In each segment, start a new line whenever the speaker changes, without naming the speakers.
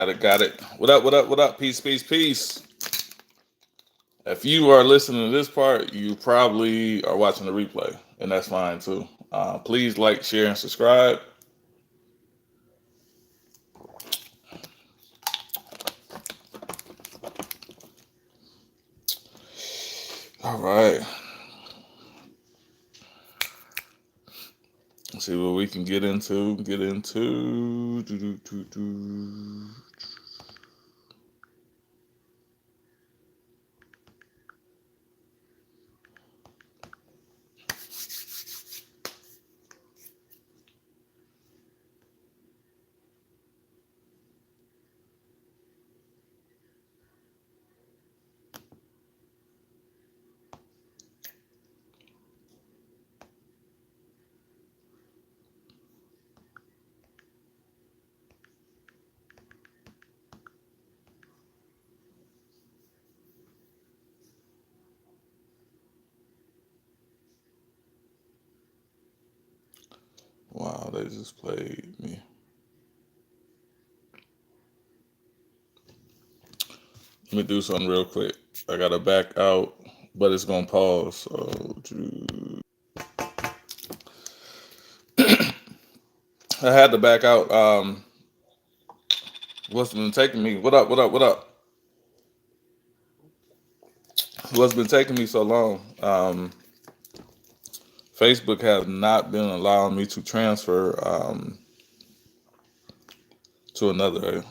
Got it, got it. What up, what up, what up? Peace, peace, peace. If you are listening to this part, you probably are watching the replay, and that's fine too. Please like, share, and subscribe. All right. Let's see what we can get into. Get into. Do, do, do, do. Wow, they just played me. Let me do something real quick. I gotta back out, but it's gonna pause. So I had to back out. What's been taking me? What up? What up? What up? What's been taking me so long? Facebook has not been allowing me to transfer to another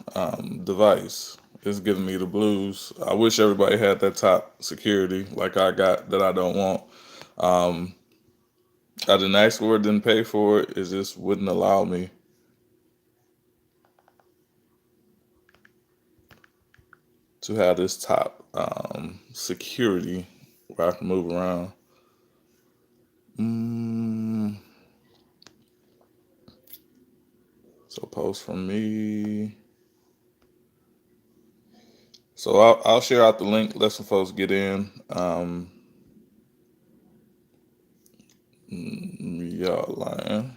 device. It's giving me the blues. I wish everybody had that top security like I got that I don't want. Um, I didn't ask for it, didn't pay for it. It just wouldn't allow me to have this top security where I can move around. Mm, so post from me. So I'll share out the link. Let some folks get in. Y'all lying.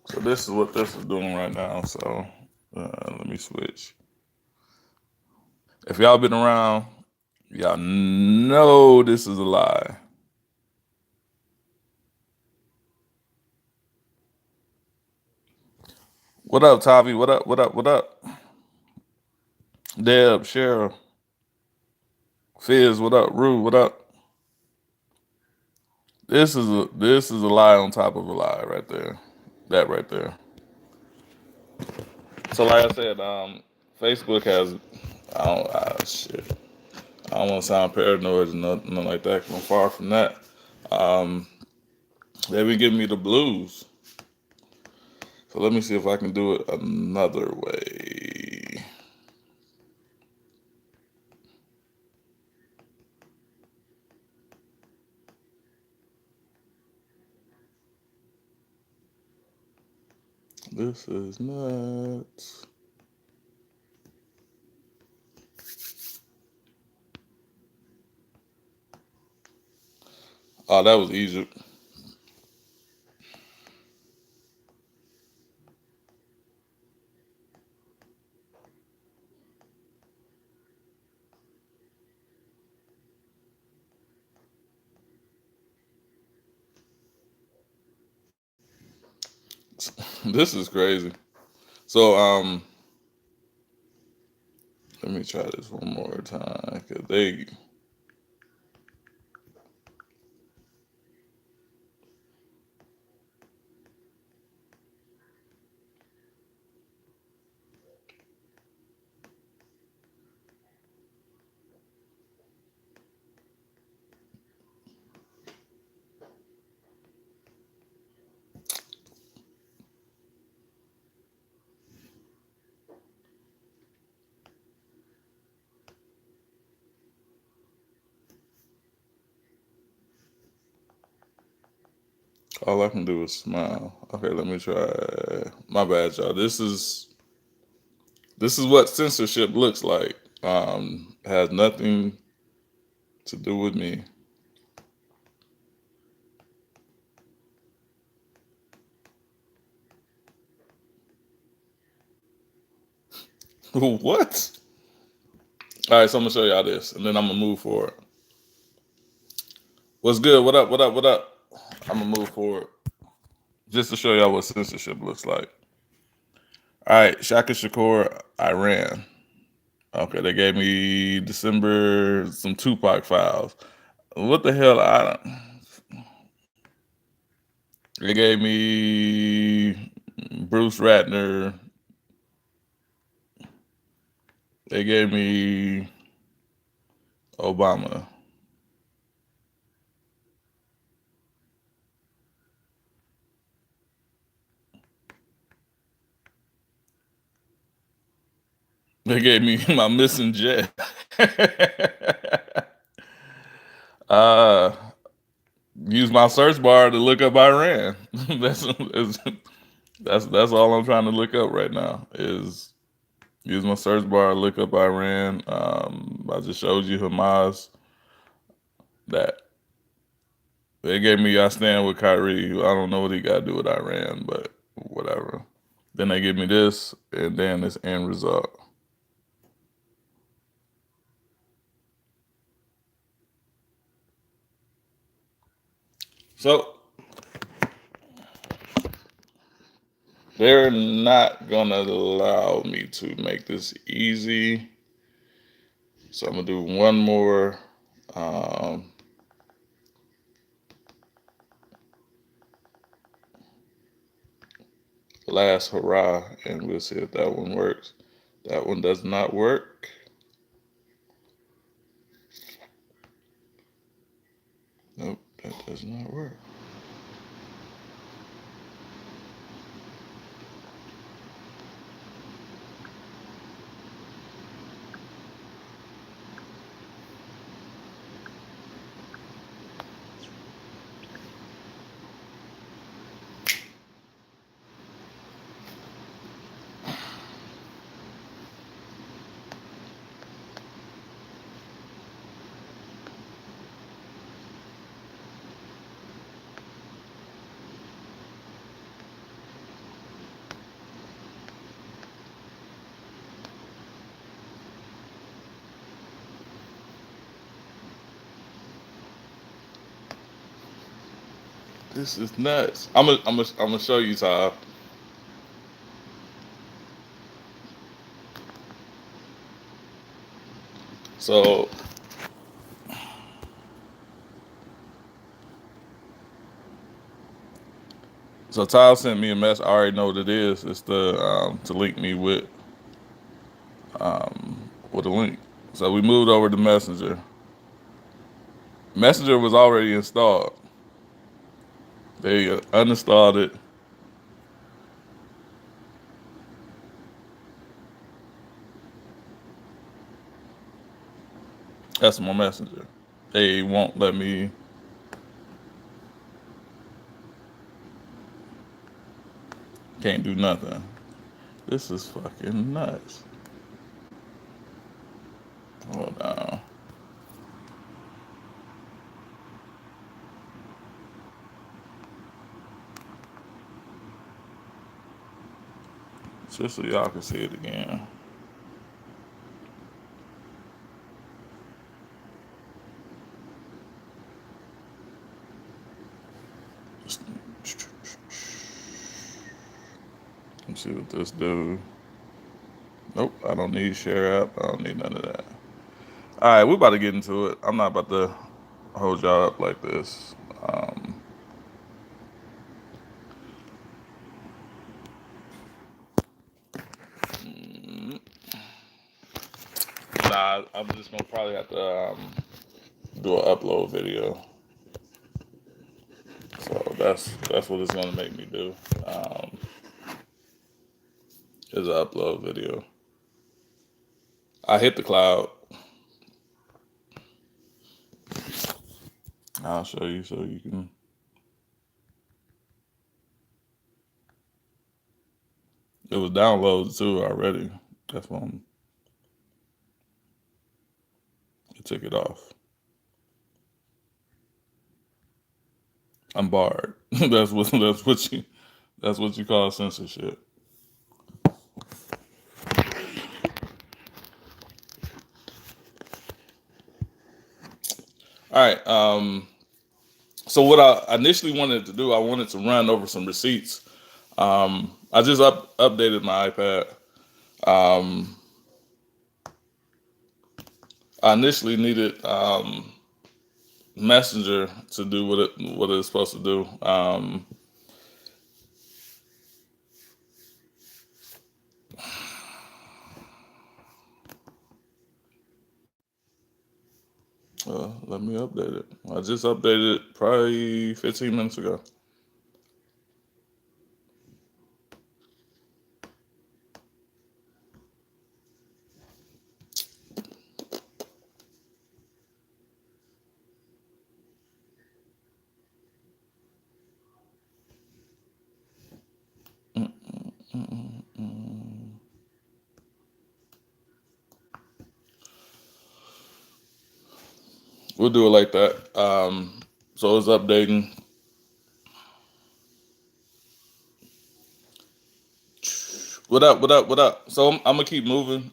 So this is what this is doing right now. So let me switch. If y'all been around, y'all know this is a lie. What up, Tavi? What up? What up? What up? Deb, Cheryl, Fizz, what up? Rue, what up? This is a lie on top of a lie right there. That right there. So like I said, Facebook has I don't shit. I don't want to sound paranoid or nothing like that. 'Cause I'm far from that. Um, they been giving me the blues. So let me see if I can do it another way. This is nuts. Oh, that was Egypt. This is crazy. So let me try this one more time. Cause they All I can do is smile. Okay, let me try. My bad, y'all. This is what censorship looks like. Has nothing to do with me. What? All right, so I'm gonna show y'all this, and then I'm gonna move forward. What's good? What up? What up? What up? I'm gonna move forward just to show y'all what censorship looks like. All right, Shaka Shakur, Iran. Okay, they gave me December some Tupac files. What the hell? They gave me Bruce Ratner. They gave me Obama. They gave me my missing jet. uh, use my search bar to look up Iran. That's all I'm trying to look up right now. Is use my search bar, look up Iran. I just showed you Hamas. That they gave me. I stand with Kyrie. I don't know what he got to do with Iran, but whatever. Then they give me this, and then this end result. So they're not gonna allow me to make this easy. So I'm gonna do one more. Um, Last hurrah, and we'll see if that one works. That one does not work. Nope, that does not work. This is nuts. I'm gonna show you, Todd. So, so Todd sent me a message. I already know what it is. It's the to link me with a link. So we moved over to Messenger. Messenger was already installed. They uninstalled it. That's my Messenger. They won't let me. Can't do nothing. This is fucking nuts. Hold on. Just so y'all can see it again. Let's see what this do. Nope, I don't need share app. I don't need none of that. All right, we're about to get into it. I'm not about to hold y'all up like this. Mm, nah, I'm just gonna probably have to do an upload video. So that's what it's gonna make me do. Um, is an upload video. I hit the cloud. I'll show you so you can. It was downloaded too already. That's why it took it off. I'm barred. That's what you call censorship. All right. So what I initially wanted to do, I wanted to run over some receipts. I just updated my iPad. Um, I initially needed Messenger to do what it's supposed to do. Let me update it. I just updated it probably 15 minutes ago. Mm, mm, mm, mm. We'll do it like that. So it's updating. What up? What up? What up? So I'm gonna keep moving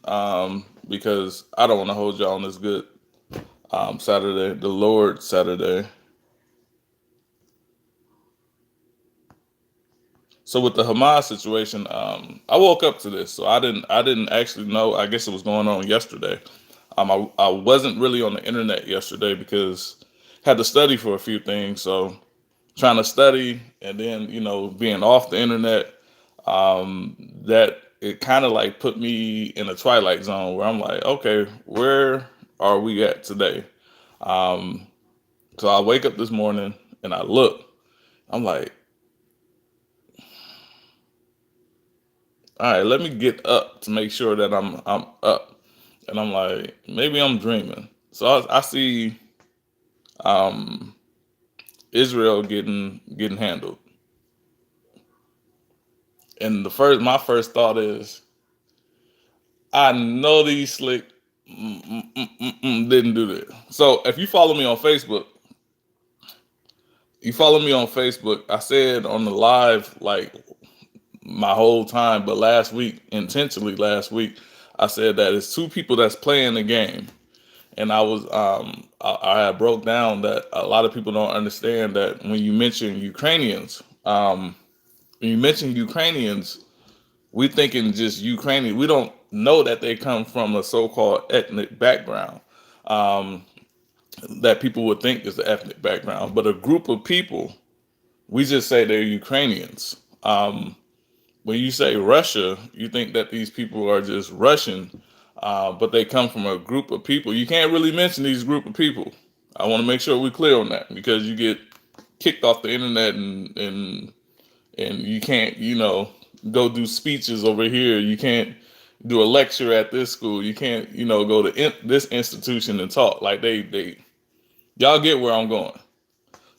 because I don't want to hold y'all on this good Saturday, the Lord Saturday. So with the Hamas situation, I woke up to this, so I didn't actually know. I guess it was going on yesterday. I wasn't really on the internet yesterday because had to study for a few things. So trying to study and then being off the internet, that it kind of like put me in a twilight zone where I'm like, okay, where are we at today? Um, so I wake up this morning and I look. I'm like, all right, let me get up to make sure that I'm up. And I'm like, maybe I'm dreaming. So I see um, Israel getting handled, and my first thought is, I know these slick didn't do that. So if you follow me on Facebook. I said on the live like my whole time, but intentionally last week, I said that it's two people that's playing the game. And I had broke down that a lot of people don't understand that when you mention Ukrainians, we thinking just Ukrainian. We don't know that they come from a so-called ethnic background um, that people would think is the ethnic background, but a group of people. We just say they're Ukrainians. When you say Russia, you think that these people are just Russian, but they come from a group of people. You can't really mention these group of people. I want to make sure we're clear on that because you get kicked off the internet and you can't go do speeches over here. You can't do a lecture at this school. You can't go to this institution and talk like they y'all get where I'm going.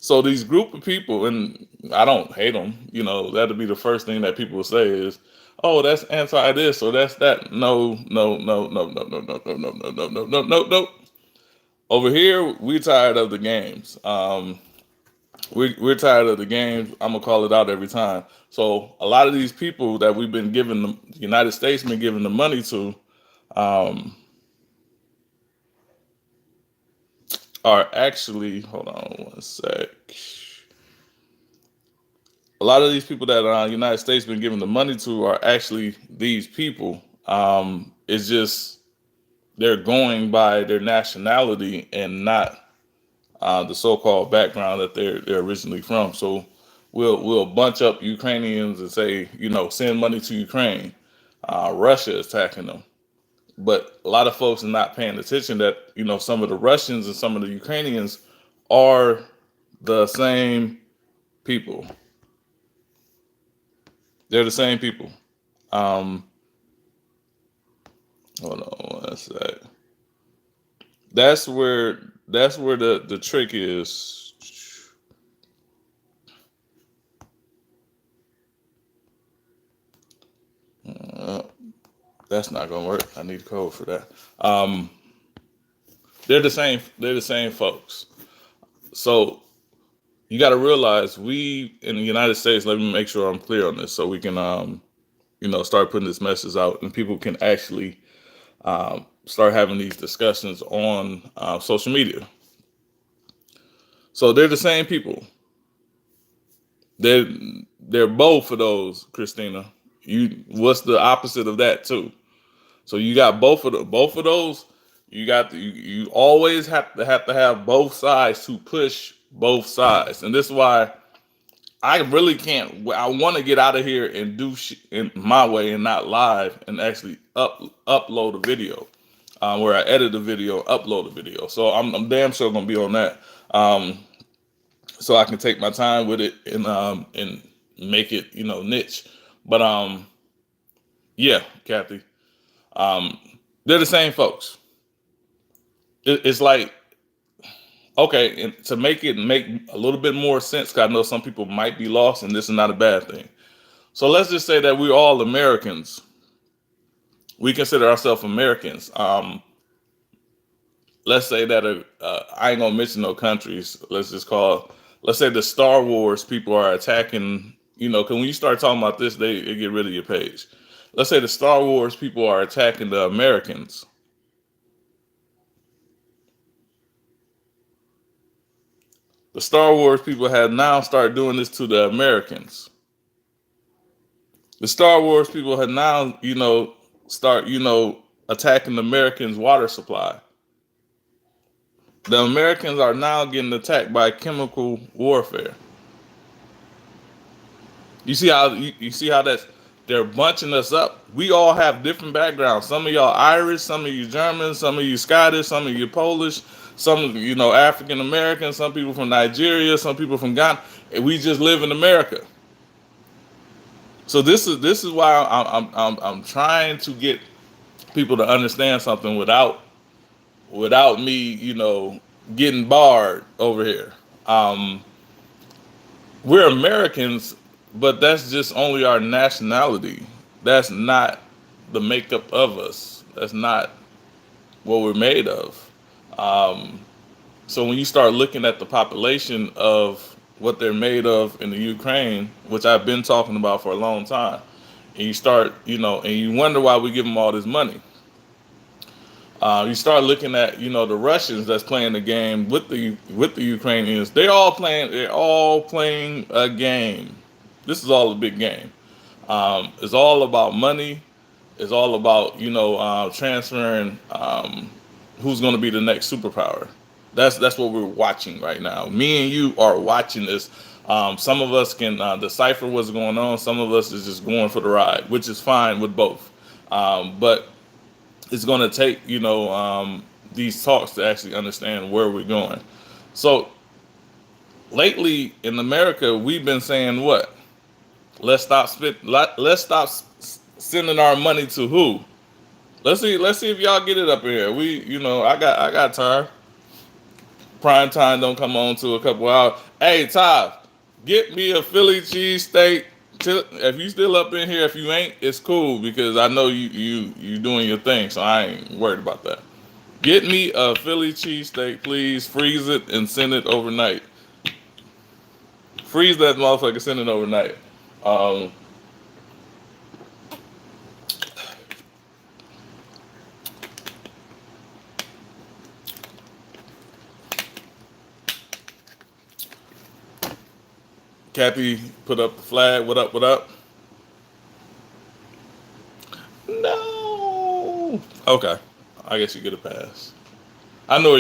So these group of people, and I don't hate them. That'll be the first thing that people will say is, "Oh, that's anti this or that's that." No, no, no, no, no, no, no, no, no, no, no, no, no, no, no. Over here, we're tired of the games. We're tired of the games. I'm gonna call it out every time. So a lot of these people that we've been giving the United States been giving the money to, um, are actually. Hold on one sec. A lot of these people that United States been giving the money to are actually these people. It's just they're going by their nationality and not the so-called background that they're originally from. So we'll bunch up Ukrainians and say, send money to Ukraine. Russia is attacking them, but a lot of folks are not paying attention that some of the Russians and some of the Ukrainians are the same people. They're the same people. Um, Hold on one sec. That's where the trick is. That's not gonna work. I need code for that. Um, they're the same. They're the same folks. So you got to realize we in the United States. Let me make sure I'm clear on this, so we can start putting this message out, and people can actually start having these discussions on social media. So they're the same people. They're they're both of those, Christina. You what's the opposite of that too? So you got both of those. You always have both sides to push both sides, and this is why I really can't. I want to get out of here and do in my way and not live and actually upload a video where I edit a video, upload a video. So I'm damn sure gonna be on that. Um, so I can take my time with it and make it niche. But yeah, Kathy, um, they're the same folks. It's like okay, and to make it make a little bit more sense, because I know some people might be lost, and this is not a bad thing. So let's just say that we're all Americans. We consider ourselves Americans. Let's say that I ain't gonna mention no countries. Let's say the Star Wars people are attacking. Because when you start talking about this, they get rid of your page. Let's say the Star Wars people are attacking the Americans. The Star Wars people have now started doing this to the Americans. The Star Wars people have now, start, attacking the Americans' water supply. The Americans are now getting attacked by chemical warfare. You see how they're bunching us up. We all have different backgrounds. Some of y'all Irish, some of you German, some of you Scottish, some of you Polish, some of African American, some people from Nigeria, some people from Ghana. And we just live in America. So this is why I'm trying to get people to understand something without me, getting barred over here. Um, we're Americans, but that's just only our nationality. That's not the makeup of us. That's not what we're made of. Um, so when you start looking at the population of what they're made of in the Ukraine, which I've been talking about for a long time, and you start, and you wonder why we give them all this money. You start looking at the Russians that's playing the game with the Ukrainians. They're all playing a game. This is all a big game. It's all about money. It's all about transferring who's going to be the next superpower. That's what we're watching right now. Me and you are watching this. Some of us can decipher what's going on. Some of us is just going for the ride, which is fine with both. But it's going to take these talks to actually understand where we're going. So lately in America, we've been saying what? Let's stop sending our money to who? Let's see if y'all get it up in here. I got time. Prime time don't come on to a couple hours. Hey, Todd, get me a Philly cheesesteak. If you still up in here, if you ain't, it's cool because I know you doing your thing, so I ain't worried about that. Get me a Philly cheesesteak, please. Freeze it and send it overnight. Freeze that motherfucker, send it overnight. Um, Kathy put up the flag. What up? What up? No. Okay. I guess you get a pass. I know.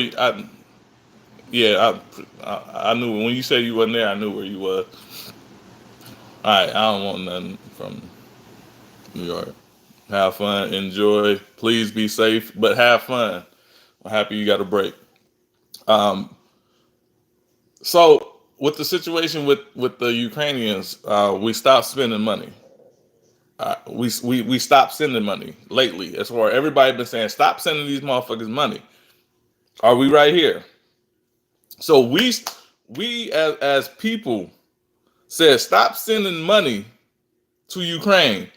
Yeah. I knew when you said you wasn't there. I knew where you was. All right. I don't want nothing from New York. Have fun. Enjoy. Please be safe, but have fun. I'm happy you got a break. Um. So with the situation with the Ukrainians, we stopped spending money. We stopped sending money lately. As far everybody been saying, stop sending these motherfuckers money. Are we right here? So we as people said stop sending money to Ukraine.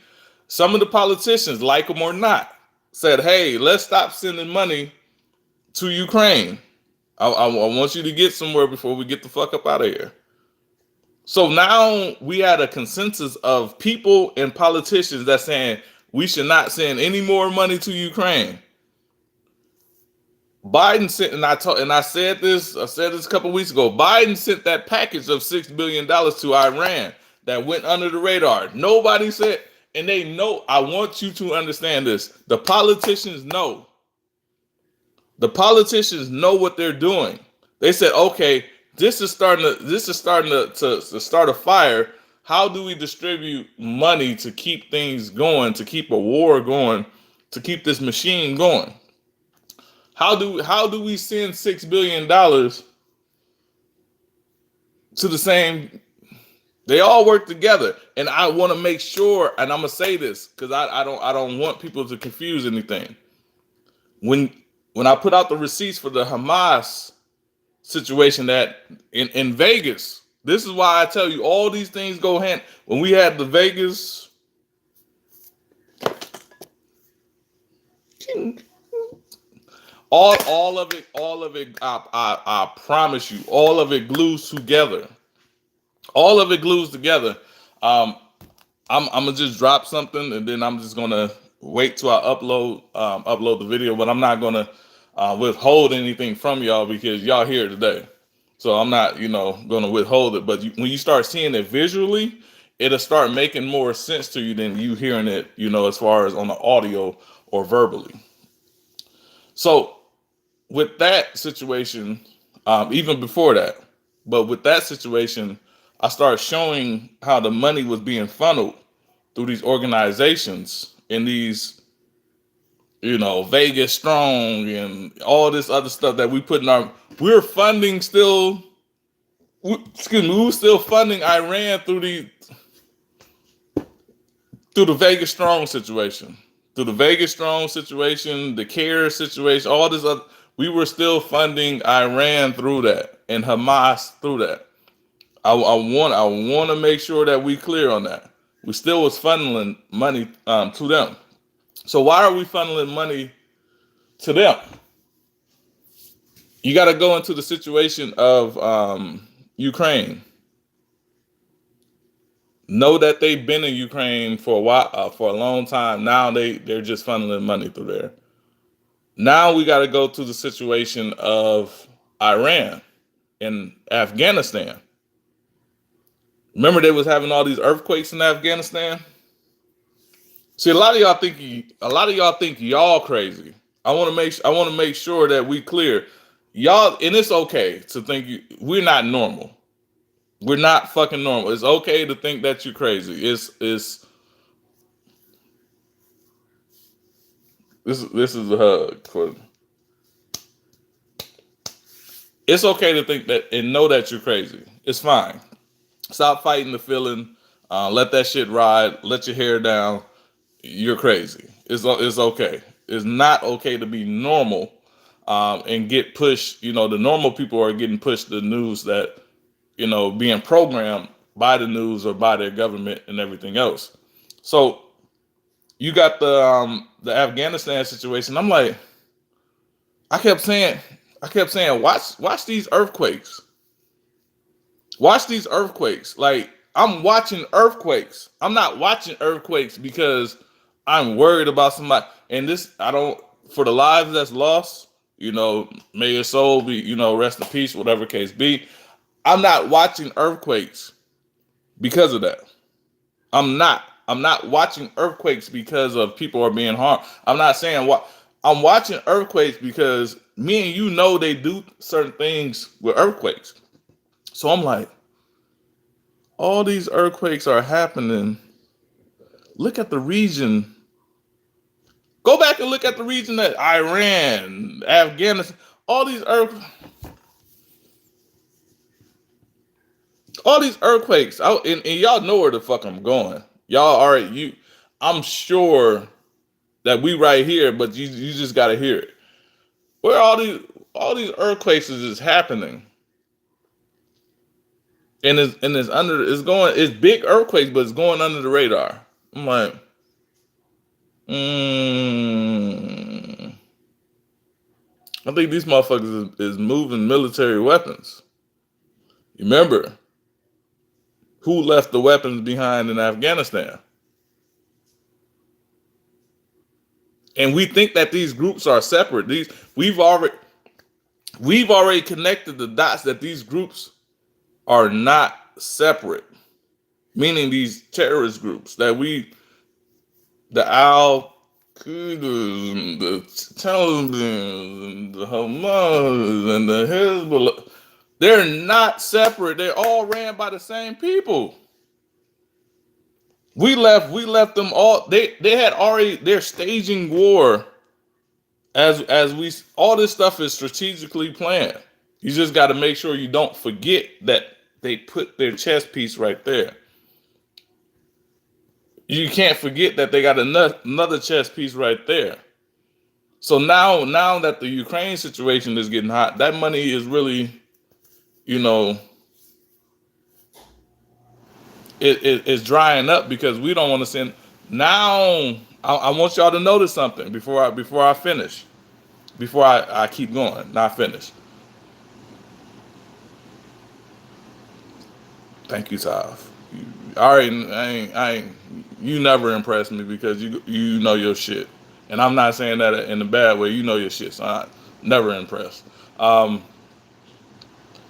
Some of the politicians, like them or not, said, "Hey, let's stop sending money to Ukraine. I want you to get somewhere before we get the fuck up out of here." So now we had a consensus of people and politicians that saying we should not send any more money to Ukraine. Biden sent, I said this a couple weeks ago. Biden sent that package of $6 billion to Iran that went under the radar. Nobody said, and they know. I want you to understand this. The politicians know. The politicians know what they're doing. They said, okay, this is starting to start a fire. How do we distribute money to keep things going, to keep a war going, to keep this machine going? How do we send $6 billion to the same? They all work together, and I want to make sure. And I'm gonna say this because I don't want people to confuse anything. When when I put out the receipts for the Hamas situation that in Vegas, this is why I tell you all these things go hand. When we had the Vegas, all of it, I promise you, all of it glues together. All of it glues together. Um, I'm gonna just drop something, and then I'm just gonna wait till I upload the video. But I'm not gonna withhold anything from y'all because y'all here today. So I'm not, gonna withhold it. But when you start seeing it visually, it'll start making more sense to you than you hearing it, as far as on the audio or verbally. So with that situation, even before that, but with that situation, I started showing how the money was being funneled through these organizations and these, Vegas Strong and all this other stuff that we put in we're funding still, excuse me, we were still funding Iran through the Vegas Strong situation, the CARE situation, all this other, we were still funding Iran through that and Hamas through that. I want to make sure that we clear on that. We still was funneling money to them. So why are we funneling money to them? You got to go into the situation of Ukraine. Know that they've been in Ukraine for a while, for a long time. Now they're just funneling money through there. Now we got to go to the situation of Iran and Afghanistan. Remember they was having all these earthquakes in Afghanistan? See, a lot of y'all think y'all crazy. I want to make sure that we clear. Y'all, and it's okay to think we're not normal. We're not fucking normal. It's okay to think that you're crazy. It's this is a hug for. It's okay to think that and know that you're crazy. It's fine. Stop fighting the feeling. Let that shit ride. Let your hair down. You're crazy. It's okay. It's not okay to be normal and get pushed. The normal people are getting pushed the news that being programmed by the news or by their government and everything else. So you got the Afghanistan situation. I'm like, I kept saying, watch these earthquakes. Watch these earthquakes. Like, I'm watching earthquakes. I'm not watching earthquakes because I'm worried about somebody. And this, I don't, for the lives that's lost, may your soul be, rest in peace, whatever case be. I'm not watching earthquakes because of that. I'm not. I'm not watching earthquakes because of people are being harmed. I'm not saying what. I'm watching earthquakes because me and they do certain things with earthquakes. So I'm like, all these earthquakes are happening. Look at the region. Go back and look at the region that Iran, Afghanistan, all these earthquakes. And y'all know where the fuck I'm going. Y'all are you. I'm sure that we right here, but you just gotta hear it. Where all these earthquakes is just happening, and it's big earthquakes, but it's going under the radar. I'm like, Mm, I think these motherfuckers is moving military weapons. Remember, who left the weapons behind in Afghanistan? And we think that these groups are separate. These we've already connected the dots that these groups are not separate. Meaning these terrorist groups that the Al Qaeda, the Taliban, the Hamas, and the Hezbollah, they're not separate. They're all ran by the same people. We left them all. They had already, they're staging war as we, all this stuff is strategically planned. You just got to make sure you don't forget that they put their chess piece right there. You can't forget that they got another chess piece right there. So now that the Ukraine situation is getting hot, that money is really, you know, it's drying up because we don't want to send. Now I want y'all to notice something before I finish, before I keep going, not finish. Thank you, Tav. All right, you never impress me because you know your shit, and I'm not saying that in a bad way. You know your shit, so I'm never impressed. Um,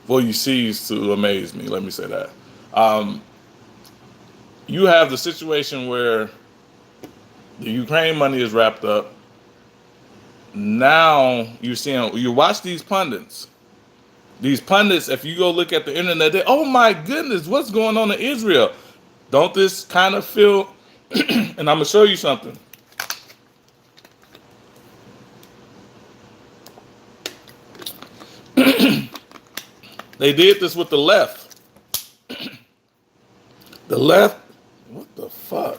well, you cease to amaze me. Let me say that. Um, you have the situation where the Ukraine money is wrapped up. Now you watch these pundits. These pundits, if you go look at the internet, they, oh my goodness, what's going on in Israel? Don't this kind of feel? And I'm gonna show you something. They did this with the left. The left. What the fuck?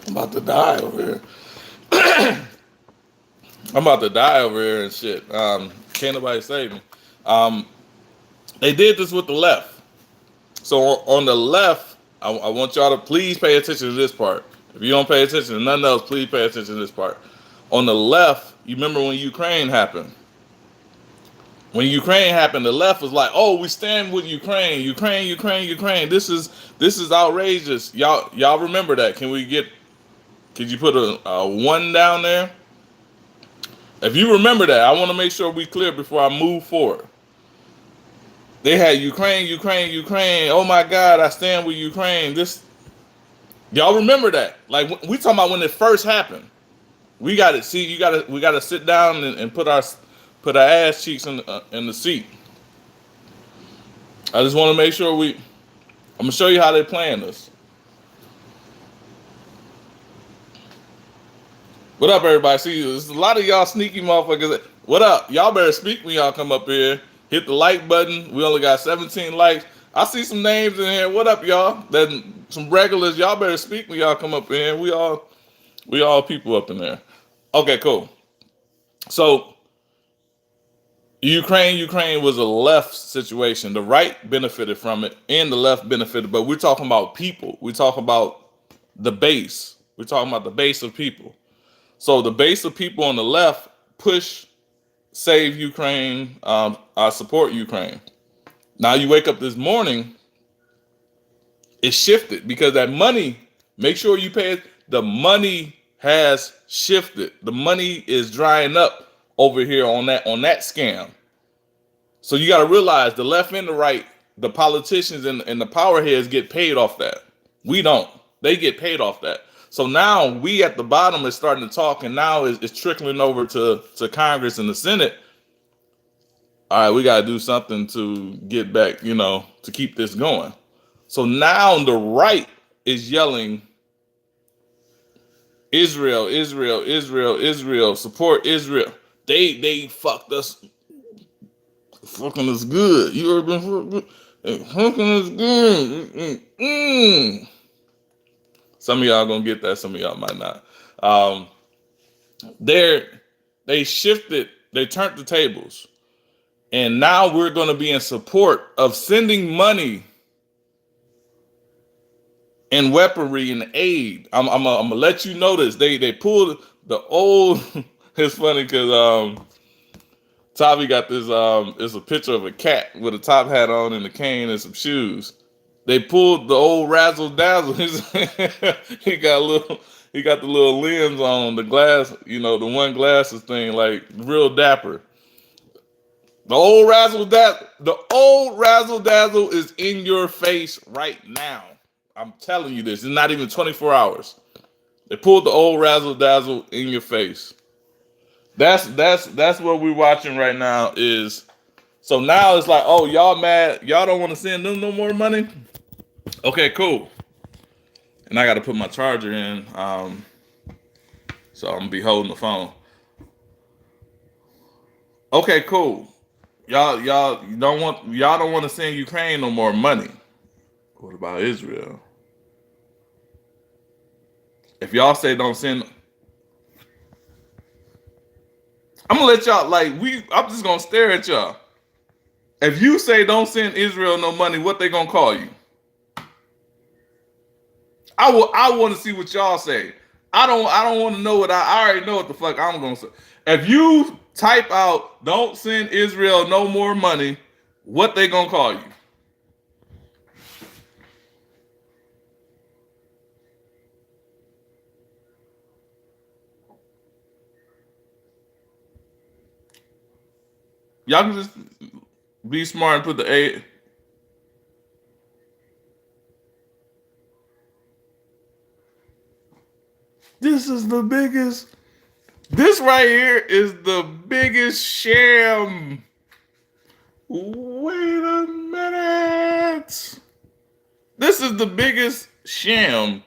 I'm about to die over here. I'm about to die over here and shit. Can't nobody save me. Um, they did this with the left. So on the left, I want y'all to please pay attention to this part. If you don't pay attention to nothing else, please pay attention to this part. On the left, you remember when Ukraine happened? When Ukraine happened, the left was like, "Oh, we stand with Ukraine, Ukraine, Ukraine, Ukraine. This is outrageous." Y'all remember that? Could you put a one down there? If you remember that, I want to make sure we clear before I move forward. They had Ukraine, Ukraine, Ukraine. Oh my God, I stand with Ukraine. Y'all remember that? Like we talking about when it first happened. We got to see. We got to sit down and put our ass cheeks in the seat. I just want to make sure I'm gonna show you how they playing this. What up, everybody? See, there's a lot of y'all sneaky motherfuckers. What up? Y'all better speak when y'all come up here. Hit the like button. We only got 17 likes. I see some names in here. What up, y'all? Then some regulars. Y'all better speak when y'all come up in here. We all people up in there. Okay, cool. So Ukraine was a left situation. The right benefited from it, and the left benefited. But we're talking about people. We're talking about the base. We're talking about the base of people. So the base of people on the left push, save Ukraine, support Ukraine. Now you wake up this morning, it shifted because that money. Make sure you pay it. The money has shifted. The money is drying up over here on that scam. So you got to realize the left and the right, the politicians and the power heads get paid off that. We don't. They get paid off that. So now we at the bottom is starting to talk, and now it's trickling over to Congress and the Senate. All right, we got to do something to get back, to keep this going. So now the right is yelling, Israel, Israel, Israel, Israel, support Israel. They fucked us. Fucking is good. You ever been fucking is good. Some of y'all gonna get that. Some of y'all might not. They shifted They turned the tables. And now we're going to be in support of sending money and weaponry and aid. I'm gonna let you know this. They pulled the old. It's funny because Tavi got this. It's a picture of a cat with a top hat on and a cane and some shoes. They pulled the old razzle dazzle. He got a little. He got the little lens on the glass. You know, the one glasses thing, like real dapper. The old razzle dazzle. The old razzle dazzle is in your face right now. I'm telling you this. It's not even 24 hours. They pulled the old razzle dazzle in your face. That's what we're watching right now. Is so now it's like, oh, y'all mad? Y'all don't want to send them no more money? Okay, cool. And I got to put my charger in, so I'm gonna be holding the phone. Okay, cool. Y'all don't want to send Ukraine no more money. What about Israel? If y'all say don't send, I'm gonna let y'all I'm just gonna stare at y'all. If you say don't send Israel no money, what they gonna call you? I want to see what y'all say. I don't want to know what I already know what the fuck I'm gonna say. If you type out don't send Israel no more money, what they gonna call you? Y'all can just be smart and put the A. This is the biggest. This right here is the biggest sham. Wait a minute. This is the biggest sham.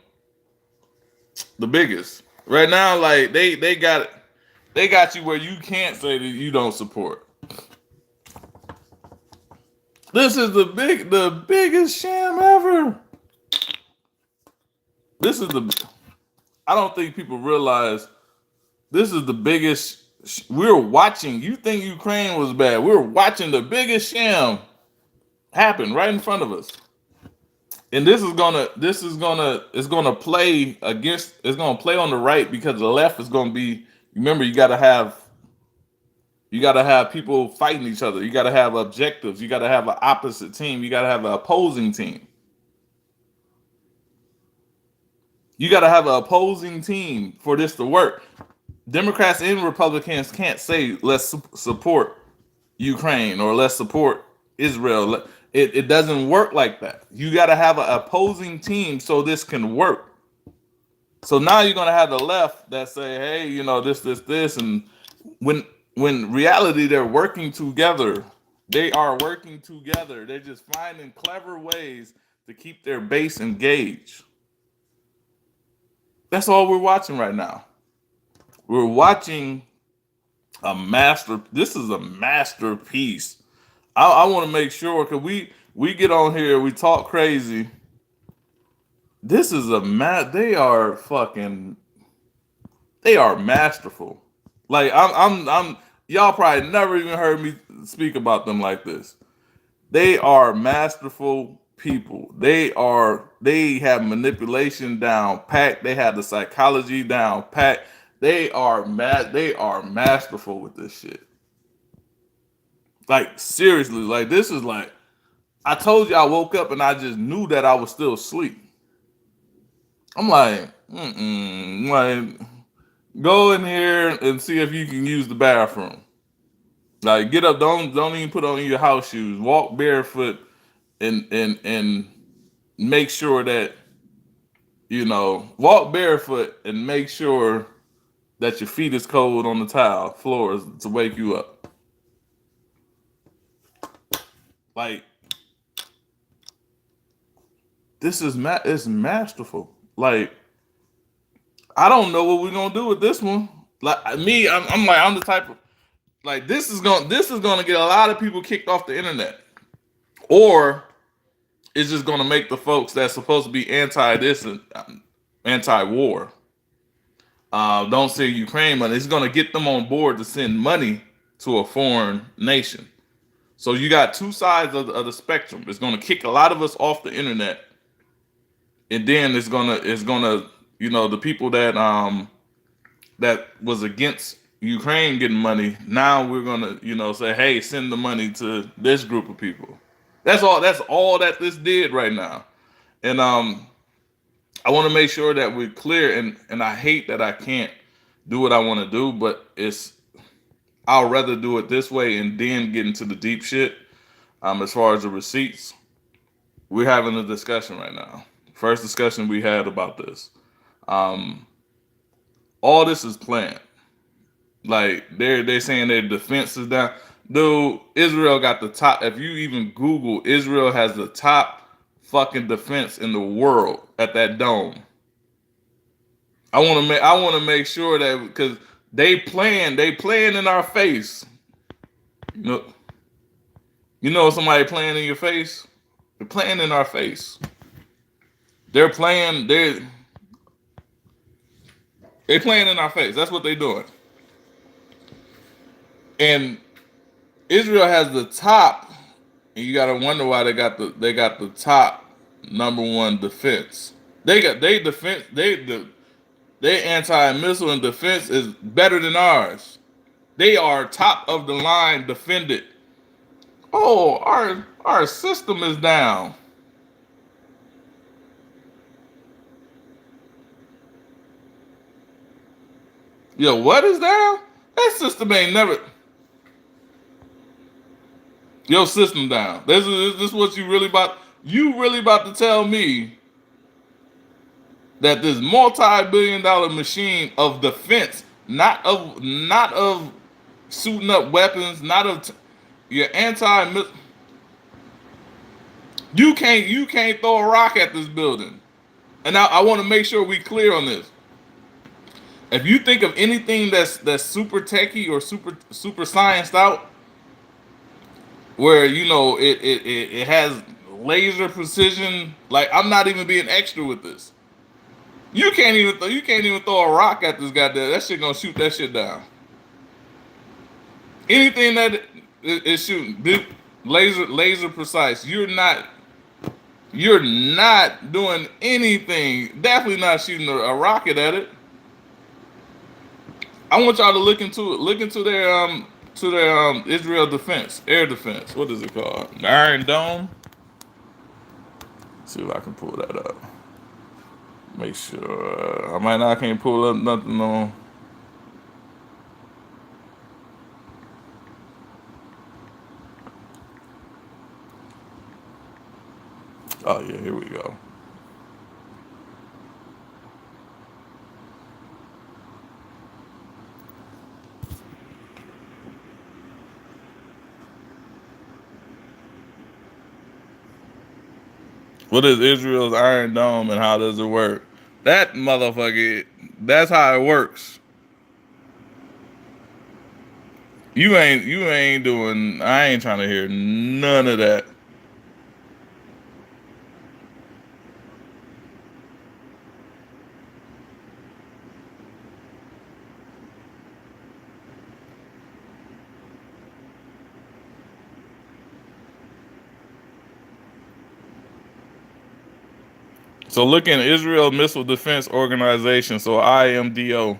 The biggest. Right now, like they got you where you can't say that you don't support. This is the biggest sham ever. This is the I don't think people realize this is the biggest. We're watching. You think Ukraine was bad? We're watching the biggest sham happen right in front of us, and it's gonna play against. It's gonna play on the right because the left is gonna be. Remember, you gotta have people fighting each other. You gotta have objectives. You gotta have an opposite team. You gotta have an opposing team. You gotta have an opposing team for this to work. Democrats and Republicans can't say let's support Ukraine or let's support Israel. It doesn't work like that. You got to have an opposing team so this can work. So now you're gonna have the left that say, hey, this, and when reality they're working together. They are working together. They're just finding clever ways to keep their base engaged. That's all we're watching right now. We're watching a master. This is a masterpiece. I want to make sure because we get on here, we talk crazy. This is They are fucking. They are masterful. Like I'm. Y'all probably never even heard me speak about them like this. They are masterful people. They have manipulation down pat. They have the psychology down pat. They are masterful with this shit. Like seriously, like this is like I told you I woke up and I just knew that I was still asleep. I'm like, like go in here and see if you can use the bathroom. Like get up, don't even put on your house shoes. Walk barefoot and make sure that walk barefoot and make sure that your feet is cold on the tile floors to wake you up. Like this is it's masterful. Like I don't know what we're gonna do with this one. Like me, I'm the type of like this is gonna get a lot of people kicked off the internet, or it's just gonna make the folks that's supposed to be anti this and anti-war don't send Ukraine money. It's gonna get them on board to send money to a foreign nation. So you got two sides of the spectrum. It's going to kick a lot of us off the internet, and then it's gonna the people that was against Ukraine getting money. Now we're gonna say, hey, send the money to this group of people. That's all. That's all that this did right now. And I want to make sure that we're clear. And I hate that I can't do what I want to do, but I'll rather do it this way and then get into the deep shit. As far as the receipts, we're having a discussion right now. First discussion we had about this. Um, all this is planned. Like they're saying their defense is down. Dude, Israel got the top. If you even Google, Israel has the top fucking defense in the world at that dome. I want to make sure that because they playing in our face. You know, somebody playing in your face. They're playing in our face. They're playing. They playing in our face. That's what they're doing. And Israel has the top, and you gotta wonder why they got the top number one defense. They defense they anti-missile and defense is better than ours. They are top of the line defended. Oh, our system is down. Yo, what is down? That system ain't never. Your system down. This is what you really about. You really about to tell me that this multi-billion-dollar machine of defense, not of suiting up weapons, not of your anti. You can't throw a rock at this building. And I want to make sure we clear on this. If you think of anything that's super techy or super scienced out, where it has laser precision, like I'm not even being extra with this. You can't even throw a rock at this goddamn. That shit gonna shoot that shit down. Anything that is shooting laser precise. You're not doing anything. Definitely not shooting a rocket at it. I want y'all to look into it. Look into their Israel defense, air defense. What is it called? The Iron Dome. Let's see if I can pull that up. Make sure. I might not can't pull up nothing on. Oh yeah, here we go. What is Israel's Iron Dome and how does it work? That motherfucker. That's how it works. You ain't doing. I ain't trying to hear none of that. So look in Israel Missile Defense Organization. So IMDO.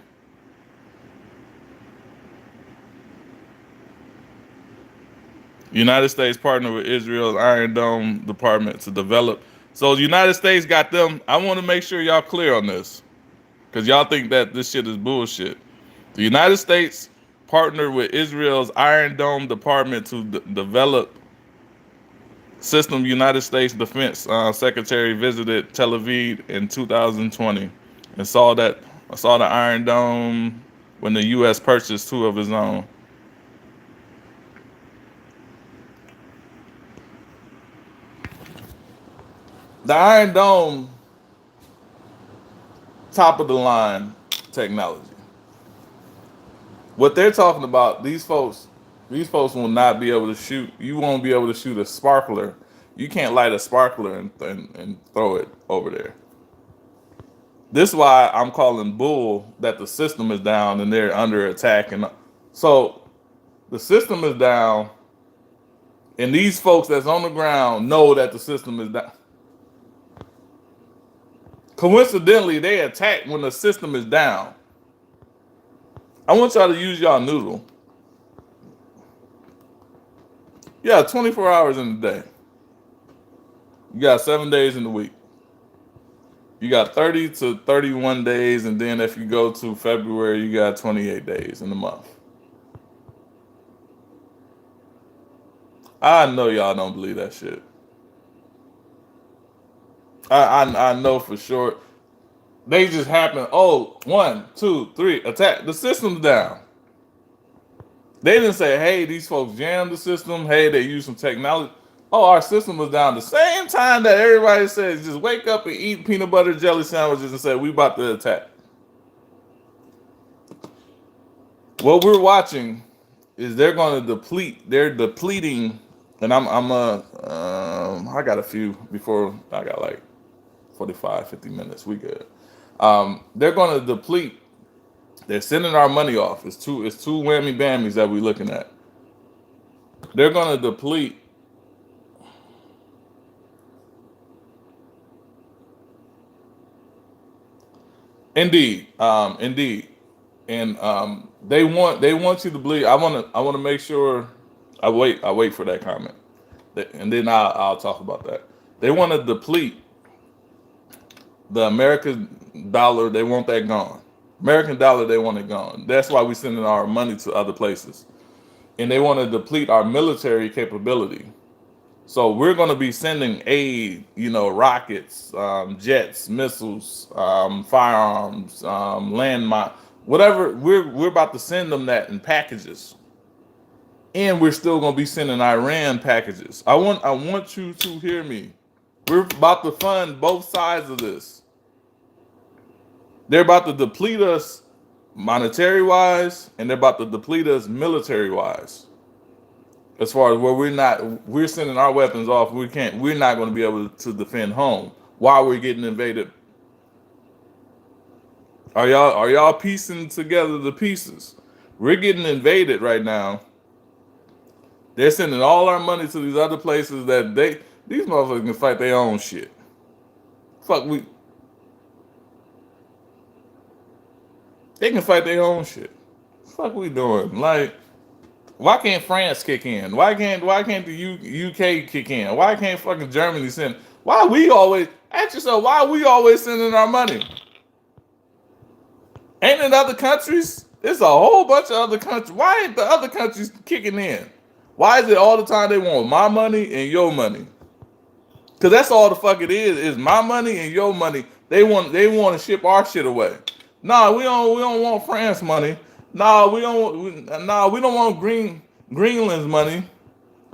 United States partner with Israel's Iron Dome Department to develop. So the United States got them. I want to make sure y'all clear on this, because y'all think that this shit is bullshit. The United States partnered with Israel's Iron Dome Department to develop system. United States Defense Secretary visited Tel Aviv in 2020 and saw the Iron Dome when the U.S. purchased two of his own. The Iron Dome, top of the line technology. What they're talking about, these folks will not be able to shoot. You won't be able to shoot a sparkler. You can't light a sparkler and throw it over there. This is why I'm calling bull that the system is down and they're under attack. And so The system is down, and these folks that's on the ground know that the system is down. Coincidentally, they attack when the system is down. I want y'all to use y'all noodle. Yeah, 24 hours in the day. You got 7 days in the week. You got 30 to 31 days, and then if you go to February, you got 28 days in the month. I know y'all don't believe that shit. I know for sure. They just happen. Oh, 1, 2, 3, attack. The system's down. They didn't say, hey, these folks jammed the system. Hey, they used some technology. Oh, our system was down the same time that everybody says just wake up and eat peanut butter jelly sandwiches and say we about to attack. What we're watching is they're going to deplete. They're depleting, and I got a few before I got like 45, 50 minutes. We good. They're going to deplete. They're sending our money off. It's two whammy bammies that we're looking at. They're going to deplete. Indeed, indeed, and they want you to believe. I want to make sure. I wait for that comment, and then I'll talk about that. They want to deplete the American dollar. They want that gone. American dollar. They want it gone. That's why we're sending our money to other places, and they want to deplete our military capability. So we're going to be sending aid, rockets, jets, missiles, firearms, landmine, whatever. We're about to send them that in packages, and we're still going to be sending Iran packages. I want you to hear me. We're about to fund both sides of this. They're about to deplete us monetary wise, and they're about to deplete us military wise. As far as where we're sending our weapons off, we're not going to be able to defend home while we're getting invaded. Are y'all piecing together the pieces? We're getting invaded right now. They're sending all our money to these other places that these motherfuckers can fight their own shit. Fuck they can fight their own shit. Fuck we doing? Like, why can't France kick in? Why can't the UK kick in? Why can't fucking Germany send? Why we always ask yourself why we always sending our money? Ain't in other countries? There's a whole bunch of other countries. Why ain't the other countries kicking in? Why is it all the time they want my money and your money? Cause that's all the fuck it is my money and your money. They want to ship our shit away. Nah, we don't want France money. Nah, we don't want Greenland's money.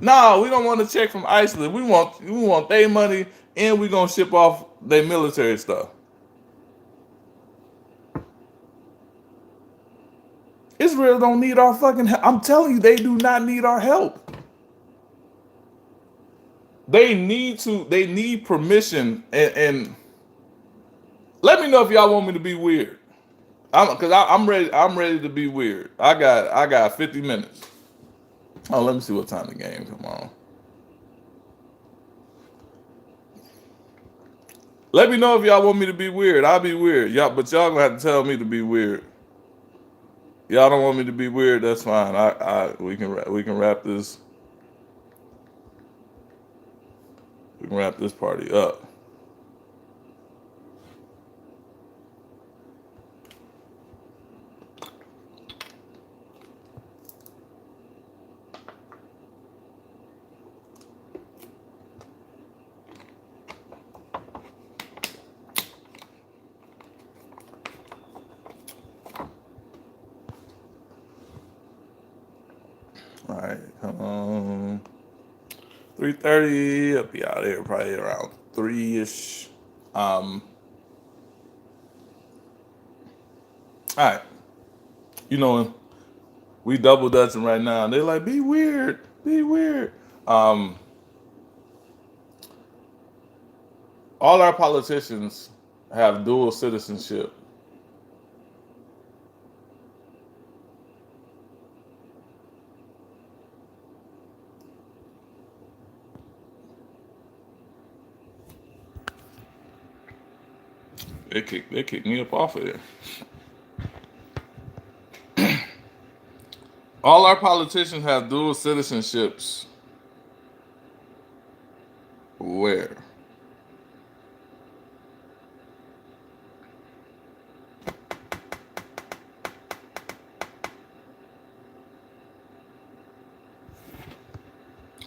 Nah, we don't want a check from Iceland. We want their money, and we gonna ship off their military stuff. Israel don't need our fucking help. I'm telling you, they do not need our help. They need permission, and let me know if y'all want me to be weird. I'm ready. I'm ready to be weird. I got 50 minutes. Oh, let me see what time the game come on. Let me know if y'all want me to be weird. I'll be weird. Y'all gonna have to tell me to be weird. Y'all don't want me to be weird. That's fine. We can wrap this. We can wrap this party up. All right, come on. 3:30. I'll be out here probably around 3ish. Um. All right. You know we double dutching right now. They're like, be weird, be weird. Um. All our politicians have dual citizenship. They kicked me up off of there. All our politicians have dual citizenships. Where?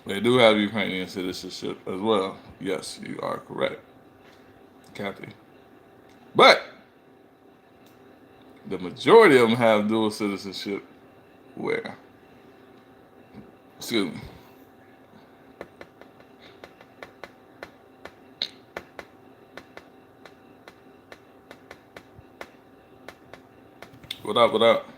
They do have Ukrainian citizenship as well. Yes, you are correct, Kathy. But the majority of them have dual citizenship. Where? Excuse me. What up? What up?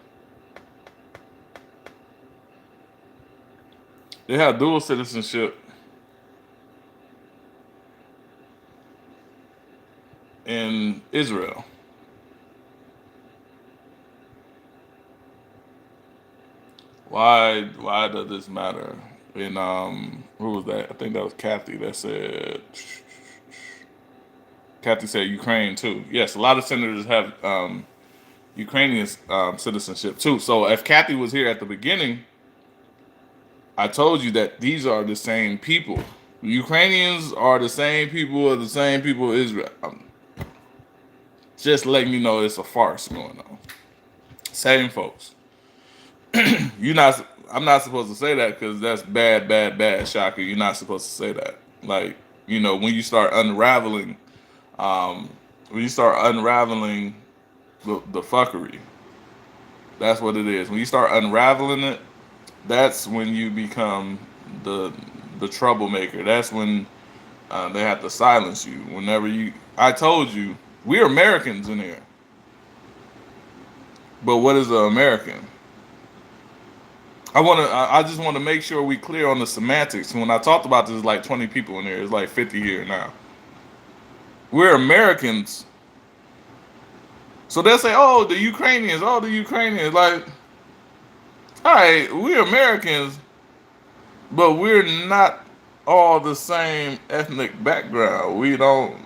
They have dual citizenship in Israel. Why does this matter? And who was that? I think that was Kathy that said. Kathy said Ukraine too. Yes, a lot of senators have Ukrainian citizenship too. So if Kathy was here at the beginning, I told you that these are the same people. The Ukrainians are the same people of the same people of Israel. Just letting you know it's a farce going on. Same folks. You not. I'm not supposed to say that because that's bad, bad, bad, Shocker. You're not supposed to say that. Like when you start unraveling, um, when you start unraveling the fuckery, that's what it is. When you start unraveling it, that's when you become the the troublemaker. That's when they have to silence you. I told you, we're Americans in here. But what is an American? I just want to make sure we clear on the semantics. When I talked about this, there's like 20 people in there. It's like 50 here now. We're Americans. So they'll say, "Oh, the Ukrainians. Oh, the Ukrainians." Like, all right, we're Americans, but we're not all the same ethnic background. We don't.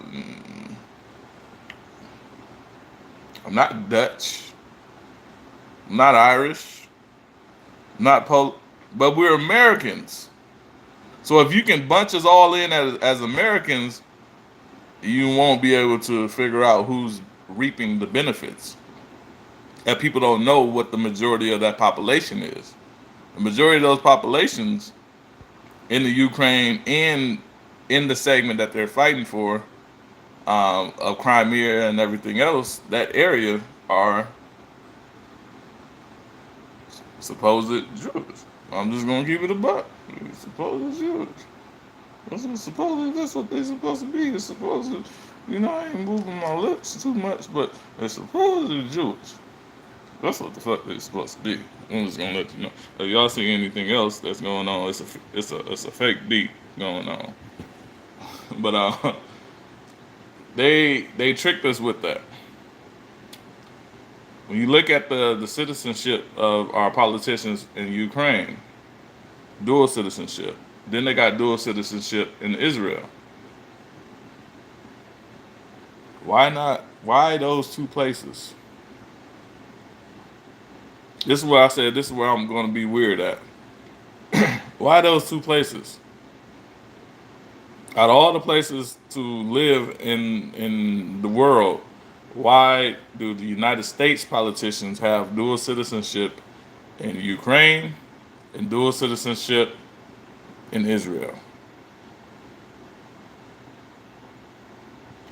I'm not Dutch. I'm not Irish. I'm not Polish. But we're Americans. So if you can bunch us all in as Americans, you won't be able to figure out who's reaping the benefits. And people don't know what the majority of that population is. The majority of those populations in the Ukraine and in the segment that they're fighting for, of Crimea and everything else, that area are supposed Jews. I'm just gonna keep it a buck. Supposed Jews. That's what they're supposed to be. They're supposed to, I ain't moving my lips too much, but they're supposed to be Jewish. That's what the fuck they're supposed to be. I'm just gonna let you know. If y'all see anything else that's going on, it's a fake beat going on. But they tricked us with that. When you look at the citizenship of our politicians in Ukraine, dual citizenship. Then they got dual citizenship in Israel. Why not? Why those two places? This is where I said this is where I'm going to be weird at. Why those two places? Out of all the places to live in the world, why do the United States politicians have dual citizenship in Ukraine and dual citizenship in Israel?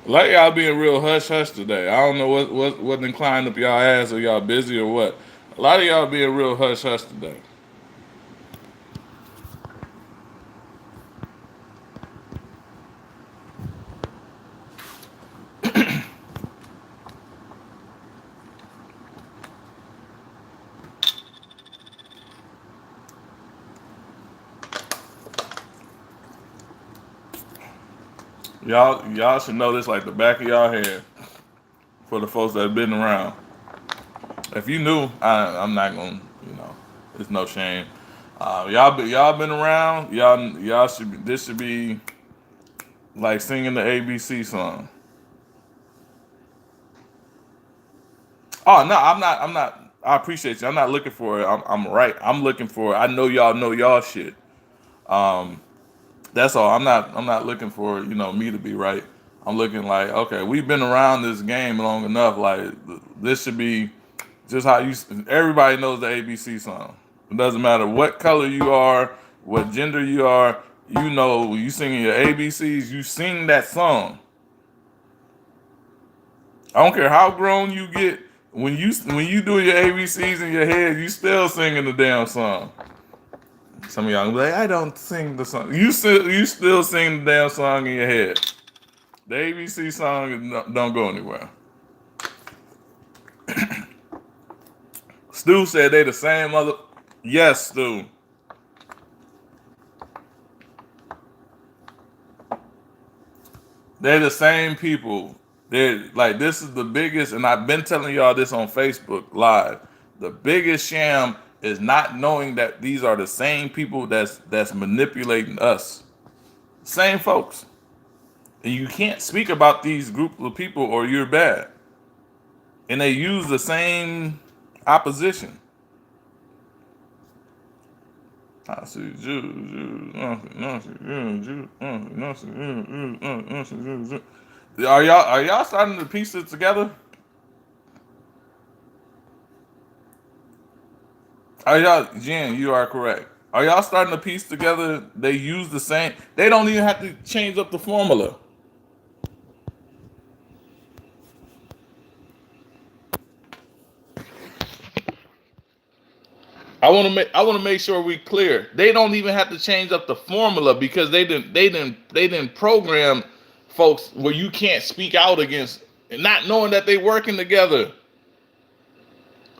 Like y'all being real hush hush today. I don't know what inclined up y'all ass or y'all busy or what. A lot of y'all being real hush hush today. Y'all should know this like the back of y'all head for the folks that have been around. If you knew, I'm not gonna, there's no shame. Y'all been around. Y'all should this should be like singing the ABC song. Oh no, I'm not. I'm not. I appreciate you. I'm not looking for it. I'm right. I'm looking for. I know y'all shit. Um, that's all. I'm not looking for me to be right. I'm looking like okay, we've been around this game long enough. Like this should be just how you. Everybody knows the ABC song. It doesn't matter what color you are, what gender you are. You know, you singing your ABCs. You sing that song. I don't care how grown you get. When you do your ABCs in your head, you still singing the damn song. Some of y'all gonna be like, I don't sing the song. You still sing the damn song in your head. The ABC song don't go anywhere. Stu said they the same mother. Yes, Stu. They're the same people. They're like this is the biggest, and I've been telling y'all this on Facebook Live. The biggest sham is not knowing that these are the same people that's manipulating us. Same folks. And you can't speak about these group of people or you're bad. And they use the same opposition. I see Jews. Are y'all starting to piece it together? Are y'all Jen, you are correct. Are y'all starting to piece together they use the same they don't even have to change up the formula. I want to make sure we clear. They don't even have to change up the formula because they didn't program folks where you can't speak out against not knowing that they working together.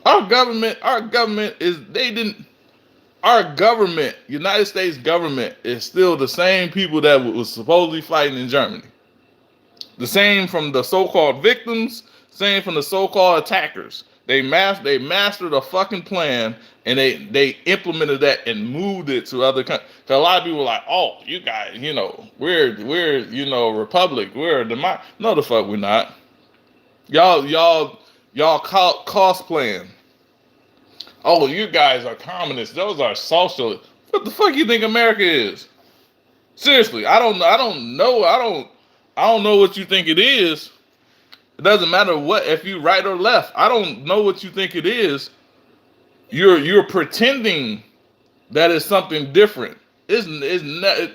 Our government is they didn't our government, United States government is still the same people that was supposedly fighting in Germany. The same from the so-called victims, same from the so-called attackers. They mastered a fucking plan and they implemented that and moved it to other countries. Cause a lot of people were like, oh, you guys, we're republic, we're a democracy. No, the fuck we're not. Y'all cosplaying. Oh, you guys are communists. Those are socialists. What the fuck you think America is? Seriously, I don't know what you think it is. It doesn't matter what if you right or left. I don't know what you think it is. You're pretending that it's something different. It's not.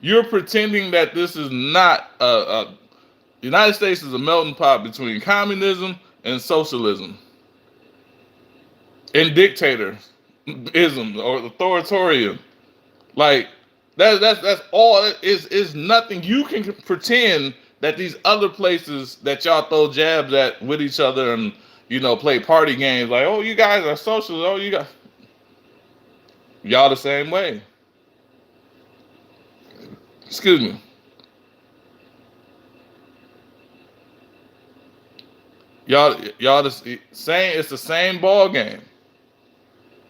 You're pretending that this is not a United States is a melting pot between communism and socialism and dictatorism or authoritarian. Like that's all. Is nothing. You can pretend that these other places that y'all throw jabs at with each other and play party games like, oh, you guys are socialists. Oh, y'all the same way. Excuse me. Y'all the same. It's the same ball game.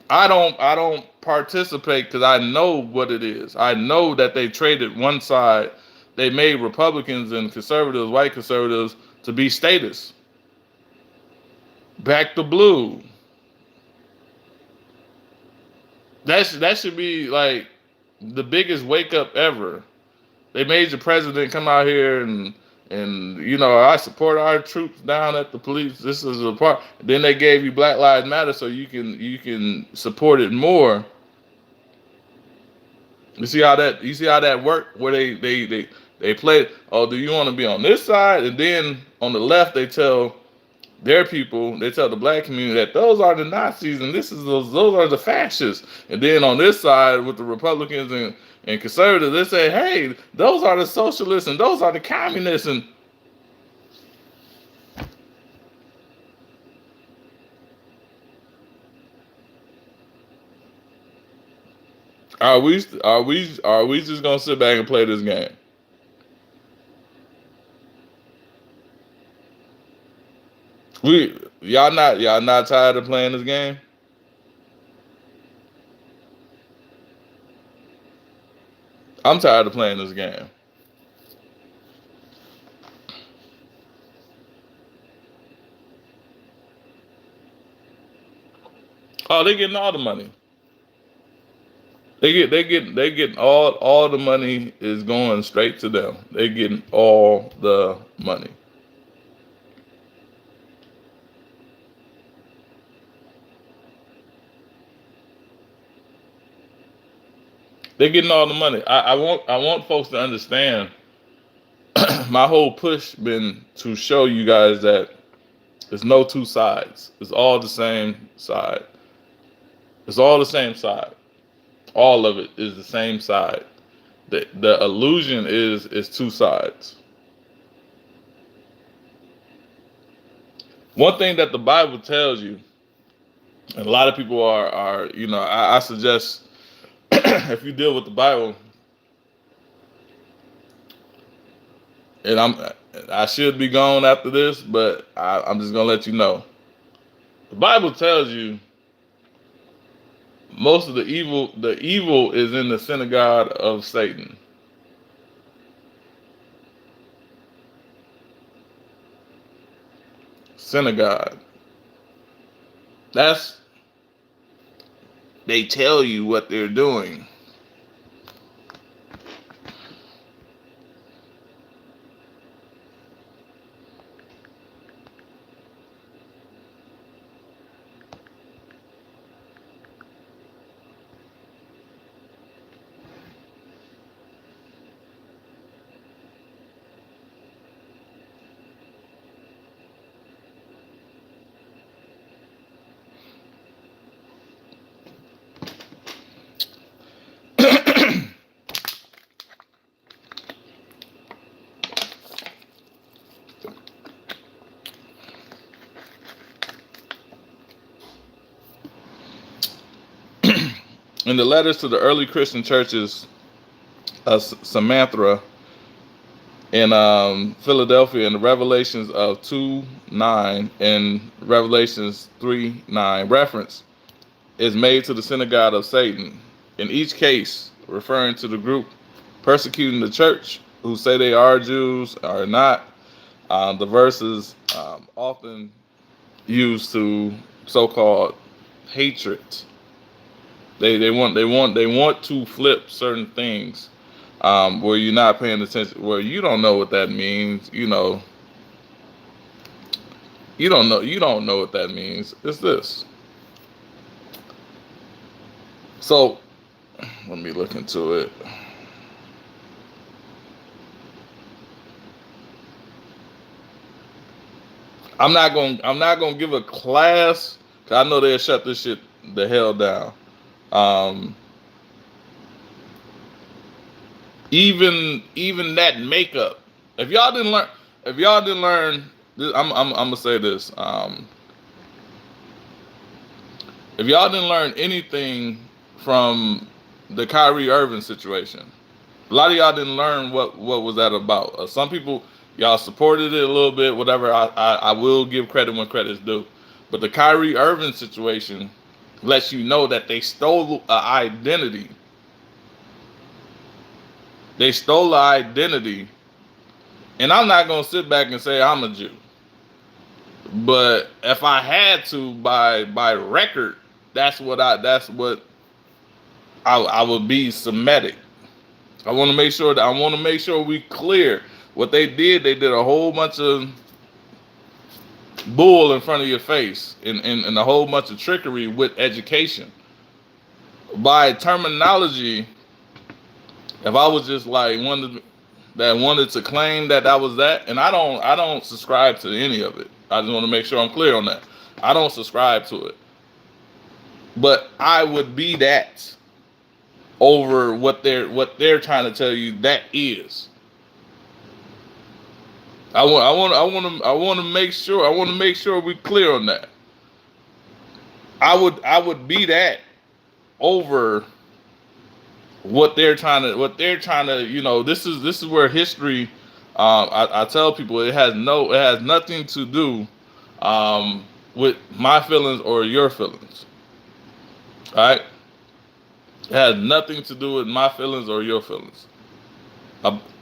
I don't participate because I know what it is. I know that they traded one side. They made Republicans and conservatives, white conservatives, to be status. Back to blue. That should be like the biggest wake up ever. They made the president come out here and I support our troops down at the police. This is a part. Then they gave you Black Lives Matter so you can support it more. You see how that worked where they play. Oh, do you want to be on this side? And then on the left they tell their people, they tell the black community that those are the Nazis and those are the fascists. And then on this side with the Republicans and conservatives, they say, hey, those are the socialists and those are the communists. And are we just gonna sit back and play this game? Y'all not tired of playing this game? I'm tired of playing this game. Oh, they getting all the money. They getting all the money is going straight to them. They getting all the money. They're getting all the money. I want folks to understand. My whole push been to show you guys that there's no two sides. It's all the same side. It's all the same side. All of it is the same side. The illusion is two sides. One thing that the Bible tells you, and a lot of people are I suggest if you deal with the Bible, and I should be gone after this, but I'm just gonna let you know. The Bible tells you most of the evil is in the synagogue of Satan. Synagogue. That's they tell you what they're doing. In the letters to the early Christian churches of Samanthra in Philadelphia, in the Revelations of 2:9 and Revelations 3:9, reference is made to the synagogue of Satan. In each case, referring to the group persecuting the church, who say they are Jews or not. The verses often used to so-called hatred. They want to flip certain things where you're not paying attention, where you don't know what that means. You don't know what that means. It's this. So let me look into it. I'm not gonna give a class, 'cause I know they'll shut this shit the hell down. Um, even that makeup. If y'all didn't learn, if y'all didn't learn, I'm gonna say this. If y'all didn't learn anything from the Kyrie Irving situation, a lot of y'all didn't learn what was that about. Some people y'all supported it a little bit, whatever. I will give credit when credit's due, but the Kyrie Irving situation lets you know that they stole an identity. They stole an identity, and I'm not gonna sit back and say I'm a Jew, but if I had to by record, that's what I would be Semitic. I want to make sure we clear what they did. They did a whole bunch of bull in front of your face, and a whole bunch of trickery with education. By terminology, if I was just like wanted to claim that was that, and I don't subscribe to any of it. I just want to make sure I'm clear on that. I don't subscribe to it, but I would be that over what they're trying to tell you that is. I want to make sure we're clear on that. I would be that over what they're trying to. This is where history. I tell people it has nothing to do with my feelings or your feelings. All right, it has nothing to do with my feelings or your feelings.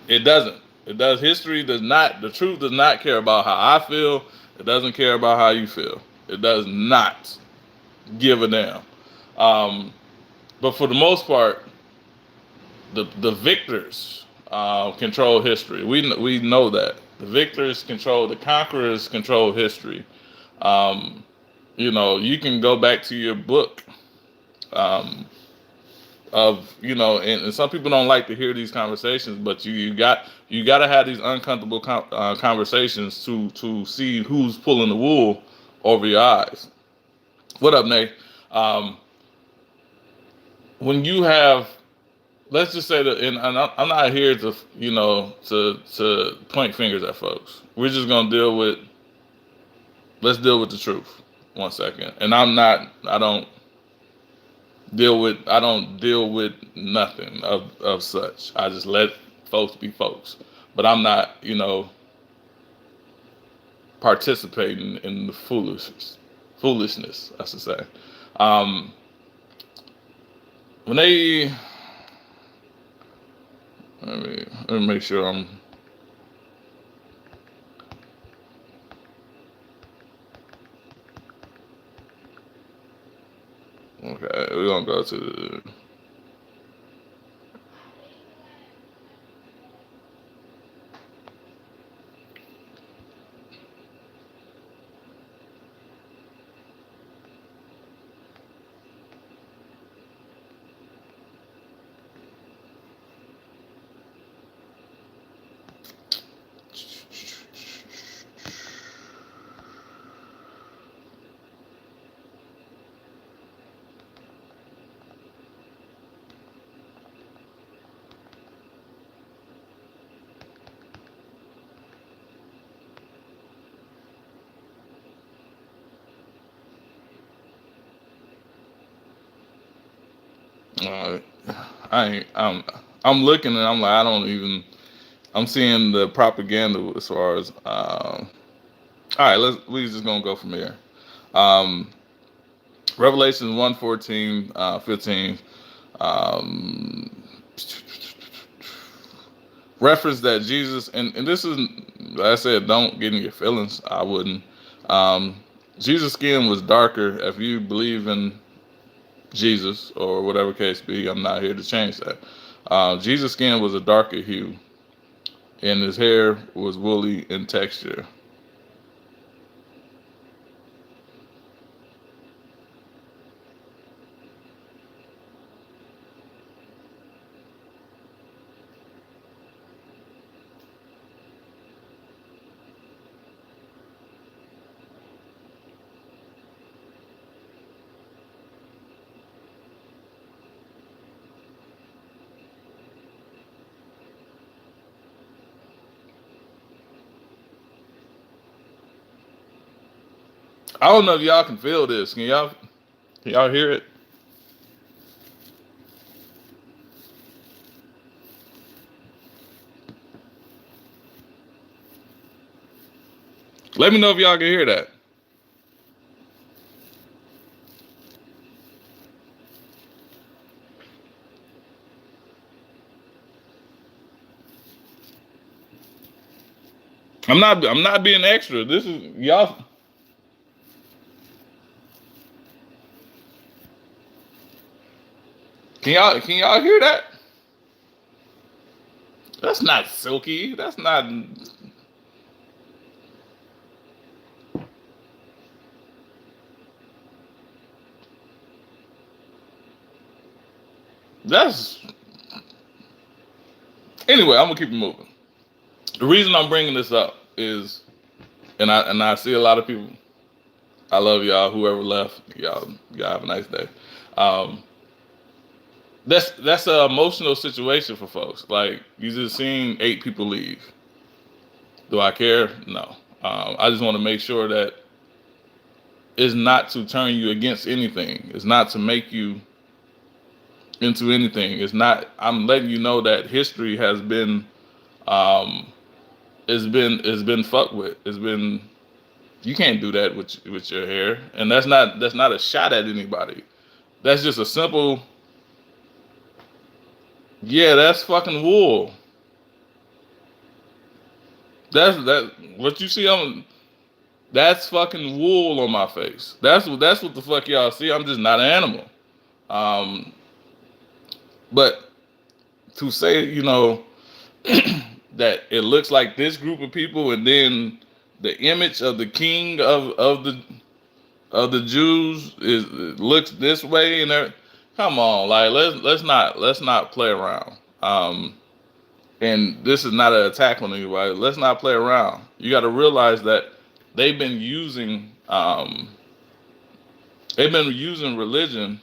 It doesn't. It does. History does not. The truth does not care about how I feel. It doesn't care about how you feel. It does not. give a damn. Um, but for the most part, the victors control history. We know that the victors control, the conquerors control history. Um, you can go back to your book um, of and some people don't like to hear these conversations, but you got to have these uncomfortable conversations to see who's pulling the wool over your eyes. What up, Nate? Um, when you have, let's just say that, and I'm not here to to point fingers at folks. We're just gonna let's deal with the truth. 1 second, and I don't deal with nothing of such. I just let folks be folks. But I'm not, participating in the foolishness, I should say. Um, when they, let me make sure I'm. Okay, we're gonna go to the. Uh, I'm looking and I'm like, I don't even. I'm seeing the propaganda as far as. All right, we just gonna go from here. Um, Revelation 1:14, 15. Um, Reference that Jesus, and this is, like I said, don't get in your feelings. I wouldn't. Um, Jesus' skin was darker. If you believe in Jesus or whatever case be, I'm not here to change that. Jesus' skin was a darker hue, and his hair was woolly in texture. I don't know if y'all can feel this. Can y'all hear it? Let me know if y'all can hear that. I'm not being extra. This is y'all. Can y'all hear that? That's not silky. That's not. That's anyway. I'm gonna keep it moving. The reason I'm bringing this up is, and I see a lot of people. I love y'all. Whoever left, y'all have a nice day. Um, that's an emotional situation for folks. Like, you just seen 8 people leave. Do I care? No. I just want to make sure that it's not to turn you against anything. It's not to make you into anything. It's not. I'm letting you know that history has been, um, it's been fucked with. It's been. You can't do that with your hair, and that's not a shot at anybody. That's just a simple. Yeah, that's fucking wool. That's that. What you see on. That's fucking wool on my face. That's what the fuck y'all see. I'm just not an animal. Um, but to say, that it looks like this group of people, and then the image of the king of the Jews is looks this way, and come on, like let's not play around. And this is not an attack on anybody. Let's not play around. You got to realize that they've been using um, they've been using religion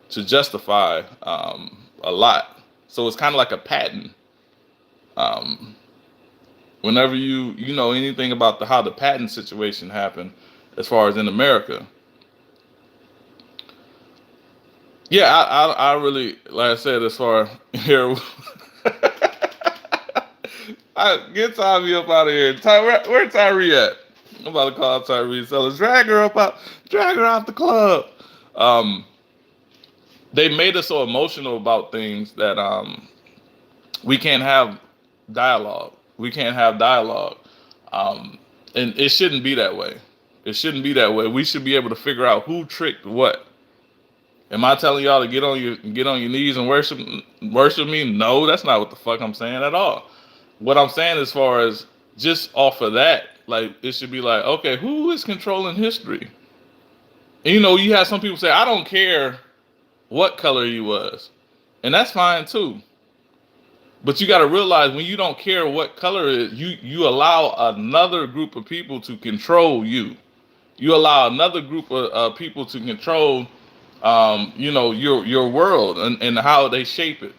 to justify a lot. So it's kind of like a pattern. Um, Whenever you know anything about how the patent situation happened, as far as in America, yeah, I really, like I said, as far here, I get Tyree up out of here. Where Tyree at? I'm about to call Tyree. So let's drag her out the club. Um, they made us so emotional about things that we can't have dialogue. We can't have dialogue. Um, and it shouldn't be that way. It shouldn't be that way. We should be able to figure out who tricked what. Am I telling y'all to get on your knees and worship me? No, that's not what the fuck I'm saying at all. What I'm saying, as far as just off of that, like it should be like, okay, who is controlling history? And you have some people say, I don't care what color he was, and that's fine too. But you got to realize, when you don't care what color it is, you allow another group of people to control you. You allow another group of people to control, your world, and how they shape it.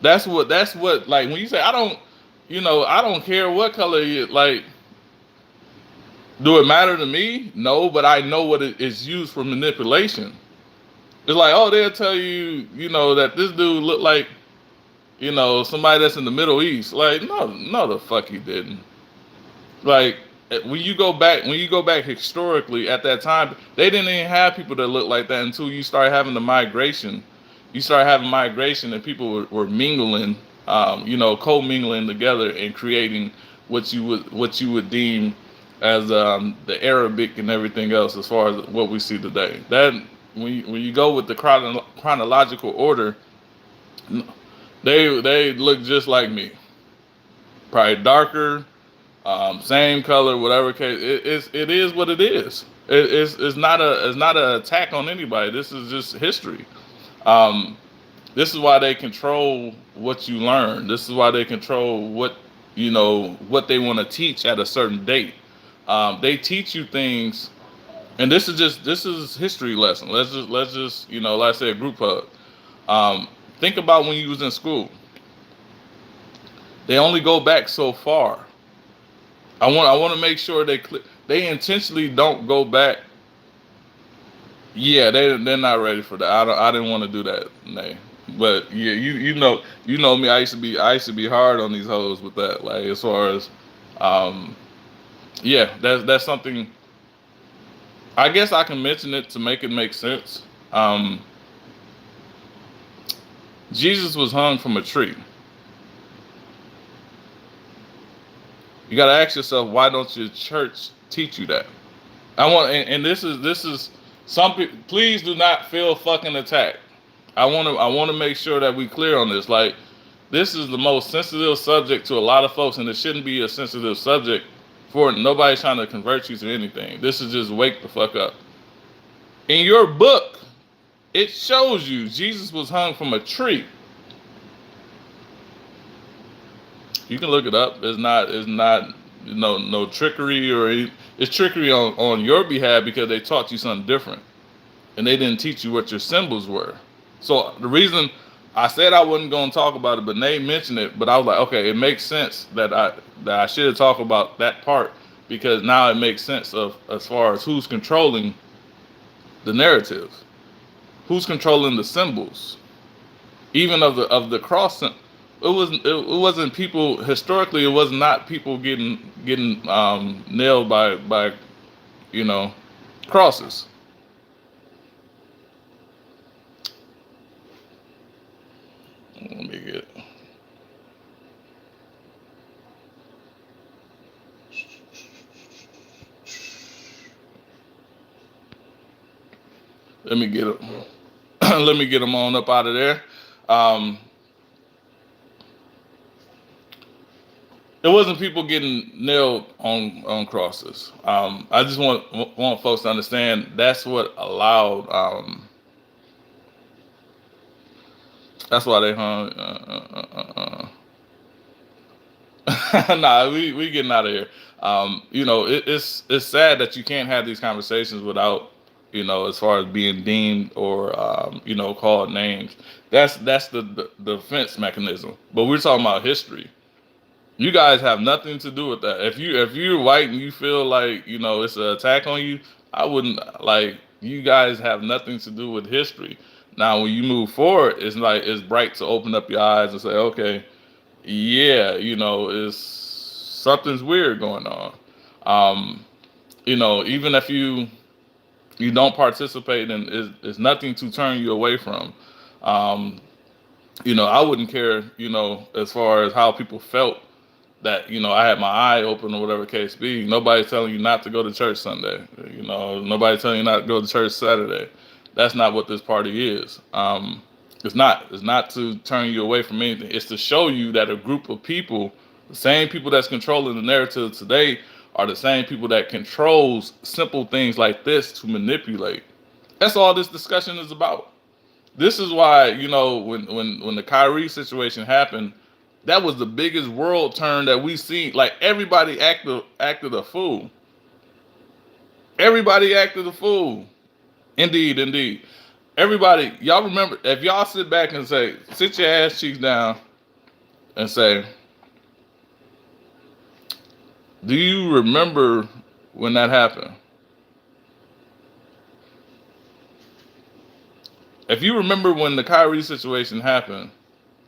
That's what like when you say I don't care what color you like. Do it matter to me? No, but I know what it is used for manipulation. It's like, oh, they'll tell you, that this dude looked like, somebody that's in the Middle East. Like, no, no, the fuck he didn't. Like, when you go back historically, at that time, they didn't even have people that looked like that until you start having the migration. You start having migration, and people were mingling, co-mingling together and creating what you would deem as the Arabic and everything else, as far as what we see today. That when you go with the chronological order, they look just like me, probably darker, same color, whatever case. It is what it is. It's not an attack on anybody. This is just history. Um, this is why they control what you learn. This is why they control what they want to teach at a certain date. They teach you things, and this is history lesson. Let's just like I said, group hug. Think about when you was in school. They only go back so far. I want to make sure they intentionally don't go back. Yeah, they're not ready for that. I didn't want to do that, Nay. But yeah, you know me. I used to be hard on these hoes with that. Like, as far as um yeah, that's something. I guess I can mention it to make it make sense. Um, Jesus was hung from a tree. You got to ask yourself, why don't your church teach you that? And this is some people. Please do not feel fucking attacked. I want to make sure that we clear on this. Like, this is the most sensitive subject to a lot of folks, and it shouldn't be a sensitive subject for nobody trying to convert you to anything. This is just wake the fuck up. In your book, it shows you Jesus was hung from a tree. You can look it up. It's not no trickery, it's trickery on your behalf, because they taught you something different, and they didn't teach you what your symbols were. So the reason I said I wasn't going to talk about it, but Nate mentioned it, but I was like, okay, it makes sense that I should talk about that part, because now it makes sense of as far as who's controlling the narrative, who's controlling the symbols, even of the cross. It wasn't people historically. It was not people getting nailed by you know crosses. Let me get. Let me get him. Let me get him on up out of there. Um, it wasn't people getting nailed on crosses. I just want folks to understand that's what allowed. That's why they hung. Nah, we getting out of here. It's sad that you can't have these conversations without, as far as being deemed or called names. That's the defense mechanism. But we're talking about history. You guys have nothing to do with that. If you're white and you feel like it's an attack on you, I wouldn't like. You guys have nothing to do with history. Now, when you move forward, it's like it's bright to open up your eyes and say, okay, yeah, it's something's weird going on. Um, Even if you don't participate, and it's nothing to turn you away from. Um, I wouldn't care, as far as how people felt that I had my eye open or whatever case be. Nobody's telling you not to go to church Sunday. Nobody's telling you not to go to church Saturday. That's not what this party is. It's not. It's not to turn you away from anything. It's to show you that a group of people, the same people that's controlling the narrative today, are the same people that controls simple things like this to manipulate. That's all this discussion is about. This is why, when the Kyrie situation happened, that was the biggest world turn that we seen. Like, everybody acted a fool. Everybody acted a fool. Indeed, indeed. Everybody, y'all remember, if y'all sit back and sit your ass cheeks down and say, do you remember when that happened? If you remember when the Kyrie situation happened,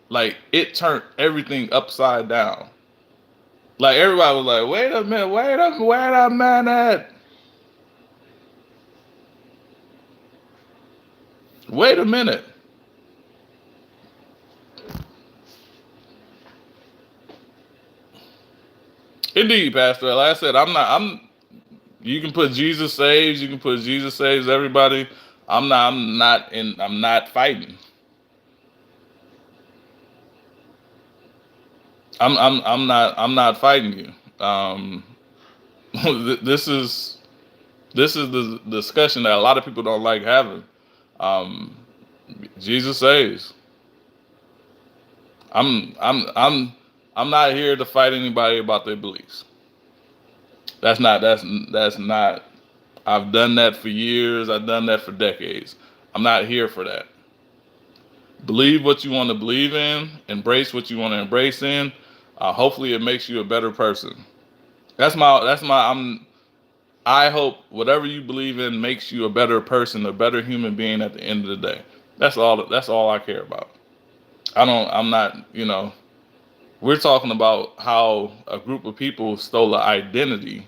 like, it turned everything upside down. Like, everybody was like, wait a minute, wait a minute. Wait a minute. Indeed, Pastor. Like I said, you can put Jesus saves, you can put Jesus saves everybody. I'm not fighting. I'm not fighting you. This is the discussion that a lot of people don't like having. Um, Jesus saves. I'm I'm I'm I'm not here to fight anybody about their beliefs. That's not. I've done that for years. I've done that for decades. I'm not here for that. Believe what you want to believe in. Embrace what you want to embrace in. Hopefully, it makes you a better person. That's my. I hope whatever you believe in makes you a better person, a better human being at the end of the day. That's all I care about. I'm not, we're talking about how a group of people stole the identity,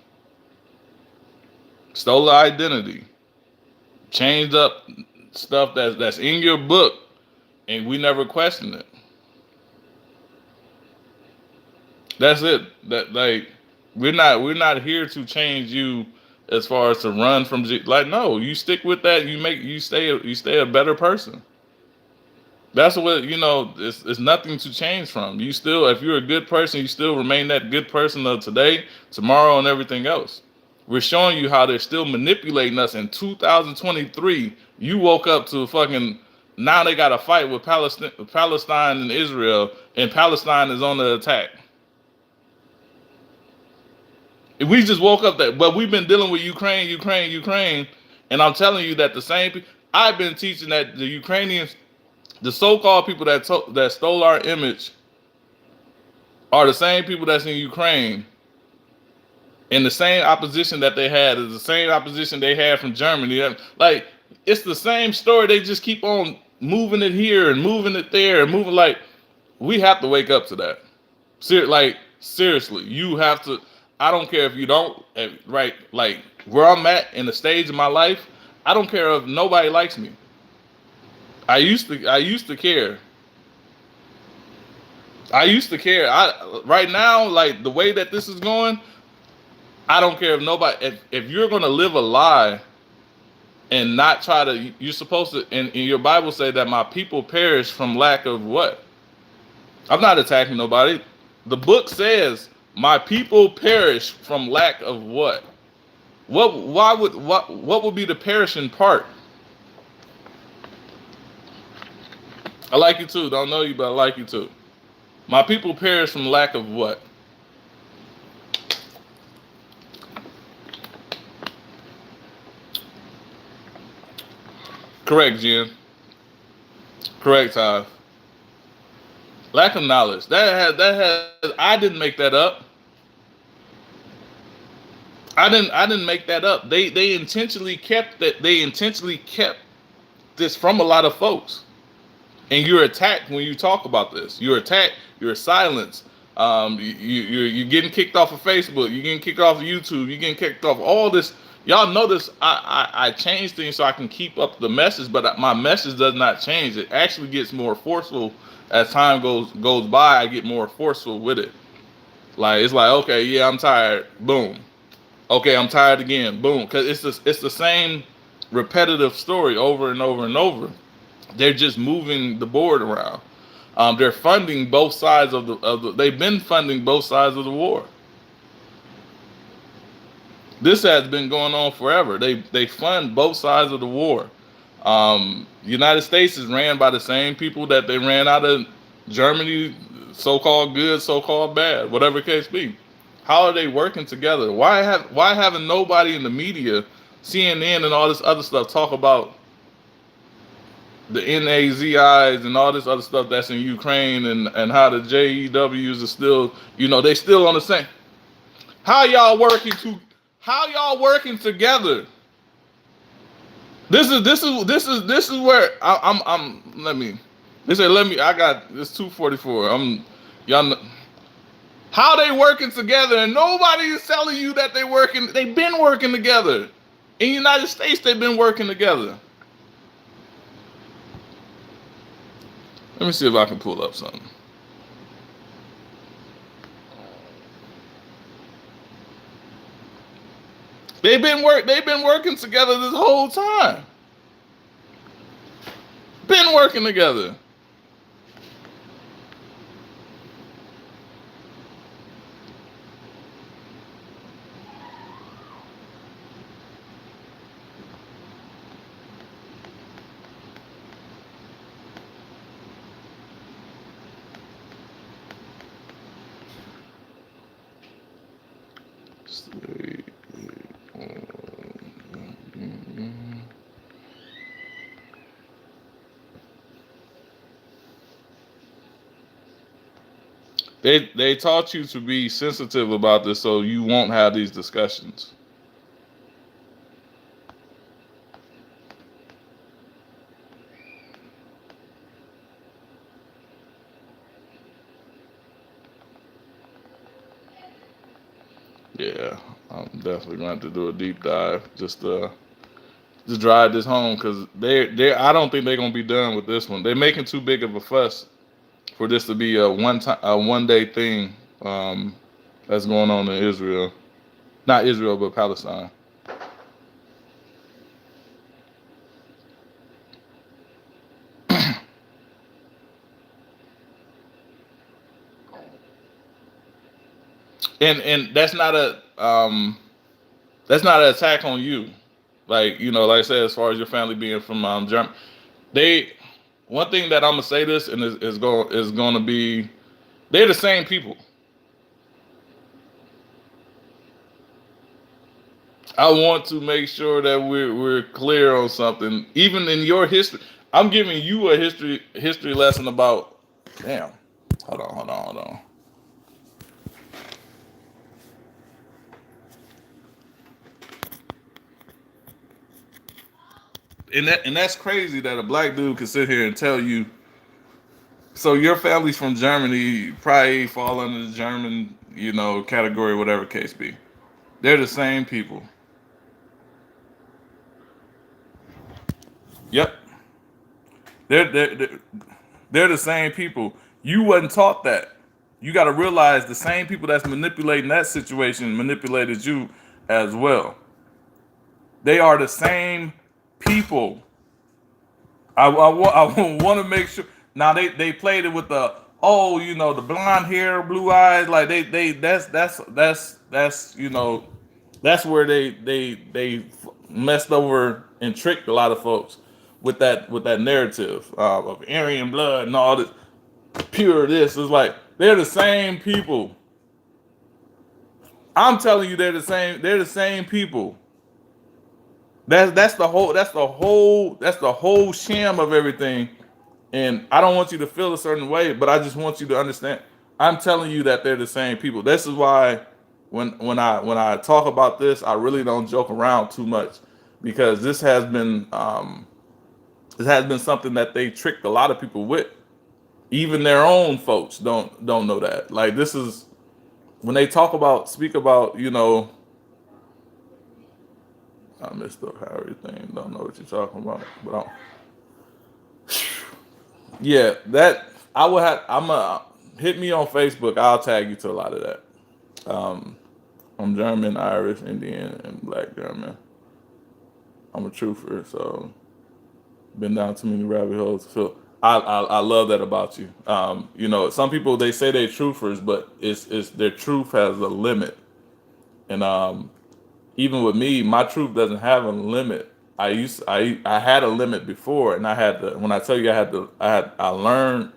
changed up stuff that's in your book, and we never questioned it. That's it. That, like, we're not here to change you as far as to run from like, no, you stick with that, you stay a better person. That's what, it's nothing to change from. You still, if you're a good person, you still remain that good person of today, tomorrow, and everything else. We're showing you how they're still manipulating us in 2023. You woke up to fucking, now they got a fight with Palestine and Israel, and Palestine is on the attack. If we just woke up that, but we've been dealing with Ukraine, and I'm telling you that the same people, I've been teaching that the Ukrainians, the so-called people that stole our image, are the same people that's in Ukraine, and the same opposition that they had is the same opposition they had from Germany. Like, it's the same story. They just keep on moving it here and moving it there and moving. Like, we have to wake up to that. Seriously, you have to. I don't care if you don't. Right? Like, where I'm at in the stage of my life, I don't care if nobody likes me. I used to care. I used to care. Right now, like, the way that this is going, I don't care if nobody. If you're gonna live a lie and not try to. You're supposed to, in your Bible say that my people perish from lack of what? I'm not attacking nobody. The book says my people perish from lack of what? What would be the perishing part? I like you too. Don't know you, but I like you too. My people perish from lack of what? Correct, Jen. Correct, Ty. Lack of knowledge. That has. I didn't make that up. I didn't make that up. They intentionally kept that. They intentionally kept this from a lot of folks. And you're attacked when you talk about this. You're attacked. You're silenced. You're getting kicked off of Facebook. You're getting kicked off of YouTube. You're getting kicked off all this. Y'all notice I change things so I can keep up the message, but my message does not change. It actually gets more forceful as time goes by. I get more forceful with it. Like it's like, okay, yeah, I'm tired. Boom. Okay, I'm tired again. Boom. Because it's the same repetitive story over and over and over. They're just moving the board around. They're funding both sides of the. They've been funding both sides of the war. This has been going on forever. They fund both sides of the war. The United States is ran by the same people that they ran out of Germany, so-called good, so-called bad, whatever the case be. How are they working together? Why haven't nobody in the media, CNN and all this other stuff talk about the NAZIs and all this other stuff that's in Ukraine and how the JEWs are still, they still on the same. How y'all working together? This is where I'm let me. They say I got it's 2:44. Y'all know, how they working together and nobody is telling you that they've been working together. In the United States they've been working together. Let me see if I can pull up something. They've been working together this whole time. Been working together. They taught you to be sensitive about this so you won't have these discussions. Yeah, I'm definitely going to do a deep dive just to drive this home because I don't think they're gonna be done with this one. They're making too big of a fuss for this to be a 1 day thing that's going on in Israel, not Israel but Palestine. And that's not an attack on you. Like like I said, as far as your family being from Germany, they one thing that I'm gonna say this and is going to be they're the same people. I want to make sure that we're clear on something. Even in your history, I'm giving you a history lesson about. Damn, hold on. And that's crazy that a black dude can sit here and tell you. So your family's from Germany, probably fall under the German, category, whatever case be. They're the same people. Yep, they're they're the same people. You wasn't taught that. You got to realize the same people that's manipulating that situation manipulated you as well. They are the same people. I want to make sure. Now they played it with the, oh, the blonde hair, blue eyes, like they that's that's where they messed over and tricked a lot of folks with that narrative of Aryan blood and all this pure this. It's like they're the same people. I'm telling you, they're the same people. That's the whole sham of everything. And I don't want you to feel a certain way, but I just want you to understand. I'm telling you that they're the same people. This is why when I talk about this, I really don't joke around too much, because this has been something that they tricked a lot of people with. Even their own folks don't know that. Like, this is when they speak about, I missed up how everything. Don't know what you're talking about, but yeah, that I will have. Hit me on Facebook. I'll tag you to a lot of that. Um, I'm German, Irish, Indian, and Black German. I'm a truther, so been down too many rabbit holes. So I love that about you. Some people, they say they're truthers, but it's their truth has a limit, and even with me, my truth doesn't have a limit. I had a limit before, and I had to. When I tell you, I learned,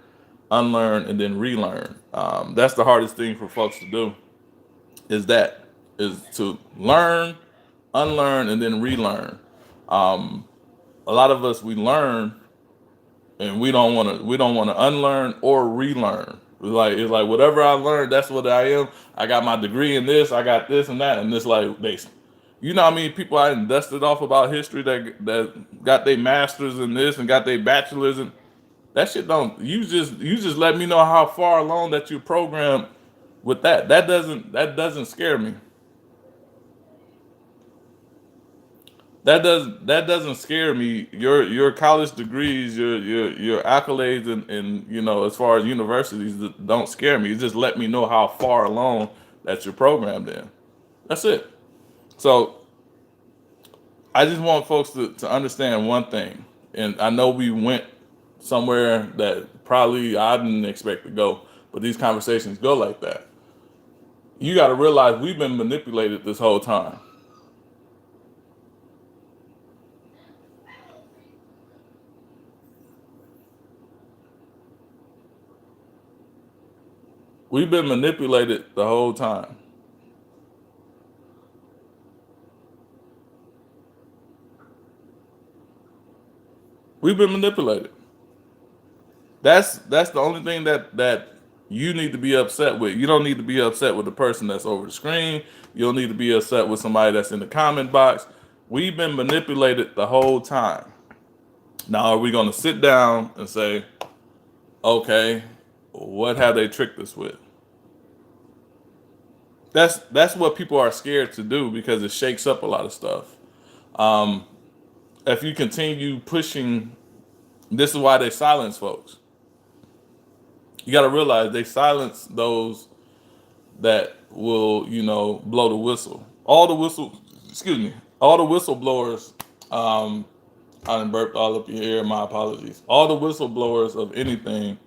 unlearn, and then relearn. That's the hardest thing for folks to do. Is that is to learn, unlearn, and then relearn. Um, a lot of us, we learn, and we don't want to unlearn or relearn. It's like whatever I learned, that's what I am. I got my degree in this, I got this and that, and it's like how many people I done dusted off about history that got their masters in this and got their bachelors, and that shit don't. You just let me know how far along that you programmed with that. That doesn't scare me. That doesn't scare me. Your college degrees, your accolades, and as far as universities, don't scare me. You just let me know how far along that you're programmed in. That's it. So I just want folks to understand one thing, and I know we went somewhere that probably I didn't expect to go, but these conversations go like that. You got to realize we've been manipulated this whole time. We've been manipulated the whole time. We've been manipulated. That's the only thing that you need to be upset with. You don't need to be upset with the person that's over the screen. You don't need to be upset with somebody that's in the comment box. We've been manipulated the whole time. Now, are we going to sit down and say, okay, what have they tricked us with? That's what people are scared to do, because it shakes up a lot of stuff. Um, if you continue pushing, this is why they silence folks. You got to realize they silence those that will, blow the whistle. All the whistleblowers. Um, I done burped all up your ear. My apologies. All the whistleblowers of anything